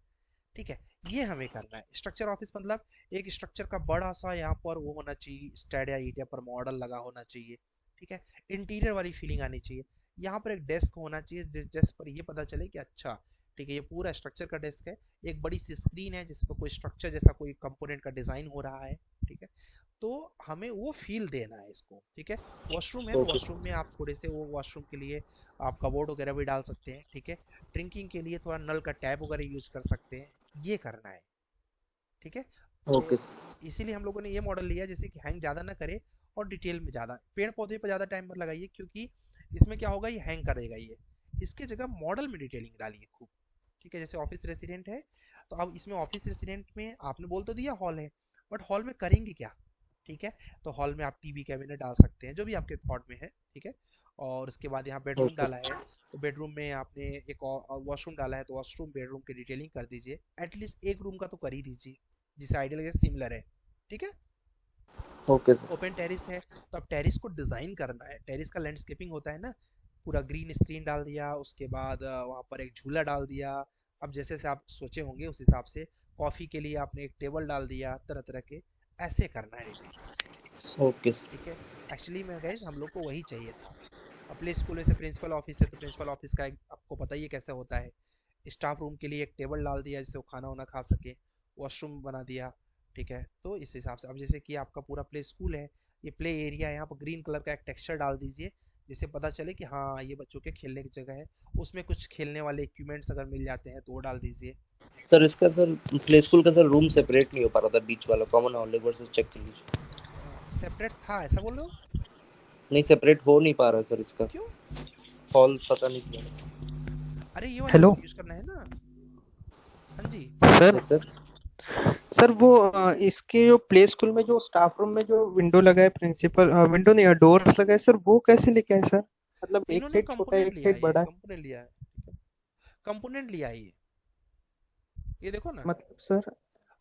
ठीक है, ये हमें करना है। स्ट्रक्चर ऑफिस मतलब एक स्ट्रक्चर का बड़ा सा यहाँ पर वो होना चाहिए, स्टैड या ईंट पर मॉडल लगा होना चाहिए, ठीक है। इंटीरियर वाली फीलिंग आनी चाहिए। यहाँ पर एक डेस्क होना चाहिए, जिस डेस्क पर ये पता चले कि अच्छा ठीक है ये पूरा स्ट्रक्चर का डेस्क है। एक बड़ी सी स्क्रीन है जिस पर कोई स्ट्रक्चर जैसा कोई कंपोनेंट का डिजाइन हो रहा है, ठीक है। तो हमें वो फील देना है इसको, ठीक है। वॉशरूम है तो ओके वॉशरूम में आप थोड़े से वो वॉशरूम के लिए आप कबोर्ड वगैरह भी डाल सकते हैं, ठीक है। ड्रिंकिंग के लिए थोड़ा नल का टैप वगैरह यूज कर सकते हैं, ये करना है, ठीक है। तो ओके सर। इसीलिए हम लोगों ने ये मॉडल लिया जैसे कि हैंग ज़्यादा ना करे और डिटेल में ज़्यादा। पेड़ पौधे पर ज़्यादा टाइम मत लगाइए क्योंकि इसमें क्या होगा, ये हैंग करेगा ये। इसके जगह मॉडल में डिटेलिंग डालिए खूब, ठीक है। जैसे ऑफिस रेसिडेंट है तो अब इसमें ऑफिस रेसिडेंट में आपने बोल तो दिया हॉल है, बट हॉल में करेंगे क्या, ठीक है। तो हॉल में आप टीवी कैबिनेट डाल सकते हैं जो भी आपके थॉट में है, ठीक है। और उसके बाद यहाँ बेडरूम ओके डाला है तो बेडरूम में आपने एक और वॉशरूम डाला है तो वॉशरूम बेडरूम की डिटेलिंग कर दीजिए। एटलीस्ट एक रूम का तो कर ही दीजिए जिसे आइडियल लगे, सिमिलर है, ठीक है। Okay sir. ओपन टेरिस है तो अब टेरिस को डिजाइन करना है। टेरिस का लैंडस्केपिंग होता है ना, पूरा ग्रीन स्क्रीन डाल दिया, उसके बाद वहाँ पर एक झूला डाल दिया। अब जैसे जैसे आप सोचे होंगे उस हिसाब से कॉफी के लिए आपने एक टेबल डाल दिया, तरह तरह के ऐसे करना है डिटेलिंग्स, ओके सर। ठीक है। एक्चुअली में गाइस हम लोग को वही चाहिए था। अपने स्कूल में से प्रिंसिपल ऑफिस है तो प्रिंसिपल ऑफिस का एक आपको पता ही है कैसे होता है। स्टाफ रूम के लिए एक टेबल डाल दिया जिससे वो खाना वाना खा सके, वॉशरूम बना दिया, ठीक है। तो इस हिसाब से अब जैसे कि आपका पूरा प्ले स्कूल है, ये प्ले एरिया है, यहाँ पर ग्रीन कलर का एक टेक्सचर डाल दीजिए जिससे पता चले कि हाँ ये बच्चों के खेलने की जगह है। उसमें कुछ खेलने वाले इक्विपमेंट्स अगर मिल जाते हैं तो वो डाल दीजिए। सर इसका सर प्ले स्कूल का सर रूम सेपरेट नहीं हो पा रहा था, बीच वाला कॉमन हॉल एक बार से चेक कर लीजिए। सेपरेट था ऐसा बोल रहे हो? नहीं सेपरेट हो नहीं पा रहा सर इसका क्यों? हॉल, पता नहीं क्यों। अरे ये वाला हेलो हॉल यूज करना है ना। हाँ जी। सर। Yes sir. सर वो इसके जो प्ले स्कूल में जो स्टाफ रूम में जो विंडो लगा है, प्रिंसिपल विंडो नहीं डोर्स लगा है सर, वो कैसे लेके आए सर? मतलब एक इन्होंने साइड छोटा है कंपोनेंट एक लिया साइड है, ये बड़ा है। कंपोनेंट लिया है, कंपोनेंट लिया है ये देखो ना। मतलब सर।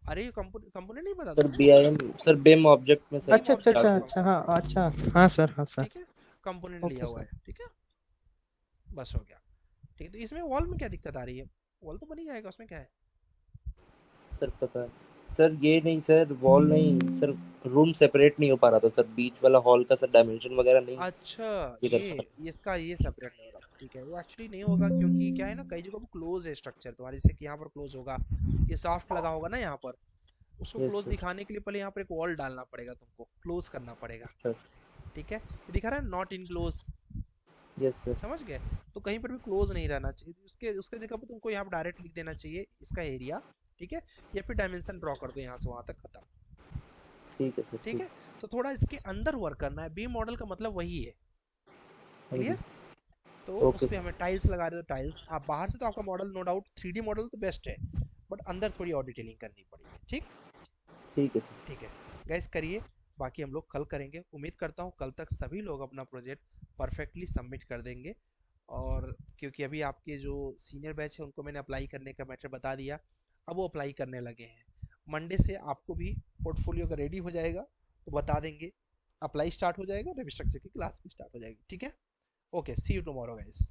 अरे ये कंपोनेंट नहीं पता सर तुमको? बीआईएम सर बेम ऑब्जेक्ट में सर बीम अच्छा अच्छा ऑब्जेक्ट अच्छा है क्लास। अच्छा, बस, हाँ अच्छा। हाँ सर, हाँ सर। ठीक है। कंपोनेंट लिया ओके हुआ सर। है, ठीक है। बस हो गया, ठीक है। तो इसमें वॉल में क्या दिक्कत आ रही है? वॉल तो बन ही जाएगा, उसमें क्या है। सर पता है सर, ये नहीं सर वॉल नहीं सर, रूम सेपरेट नहीं हो पा रहा था सर, बीच वाला हॉल का सर डायमेंशन वगैरह नहीं अच्छा ये कर ये पा रहा। इसका ये सेपरेट नहीं होगा, ठीक है। वो एक्चुअली नहीं होगा क्योंकि क्या है ना, कई जगह पर क्लोज है स्ट्रक्चर तुम्हारे, जैसे कि यहाँ पर क्लोज होगा, ये सॉफ्ट लगा होगा ना यहाँ पर, उसको यस क्लोज सर। दिखाने के लिए पहले यहाँ पर एक वॉल डालना पड़ेगा, तुमको क्लोज करना पड़ेगा, सर ठीक है। ये दिखा रहा है not in close, yes sir. समझ गए? तो कहीं पर भी क्लोज नहीं रहना चाहिए, तो उसके उसके जगह पर तुमको यहाँ पर डायरेक्ट लिख देना चाहिए इसका एरिया, ठीक है। या फिर डायमेंशन ड्रॉ कर दो यहाँ से वहां तक, खत्म, ठीक है सर। ठीक ठीक। है। तो थोड़ा इसके अंदर वर्क करना है, बीम मॉडल का मतलब वही है, हाँ जी। क्लियर? तो उस ओके पे हमें टाइल्स लगा रहे हो, टाइल्स आप बाहर से तो आपका model no doubt 3D model तो बेस्ट है, बट अंदर थोड़ी और डिटेलिंग करनी पड़ेगी, ठीक? ठीक है सर। ठीक है गाइस, करिए। बाकी हम लोग कल करेंगे, उम्मीद करता हूँ कल तक सभी लोग अपना प्रोजेक्ट परफेक्टली सबमिट कर देंगे। और क्योंकि अभी आपके जो सीनियर बैच है उनको मैंने अप्लाई करने का मैटर बता दिया, अब वो अप्लाई करने लगे हैं। मंडे से आपको भी पोर्टफोलियो का रेडी हो जाएगा तो बता देंगे, अप्लाई स्टार्ट हो जाएगा, रेविस्ट्रक्चर की क्लास भी स्टार्ट हो जाएगी, ठीक है। Okay, see you tomorrow guys.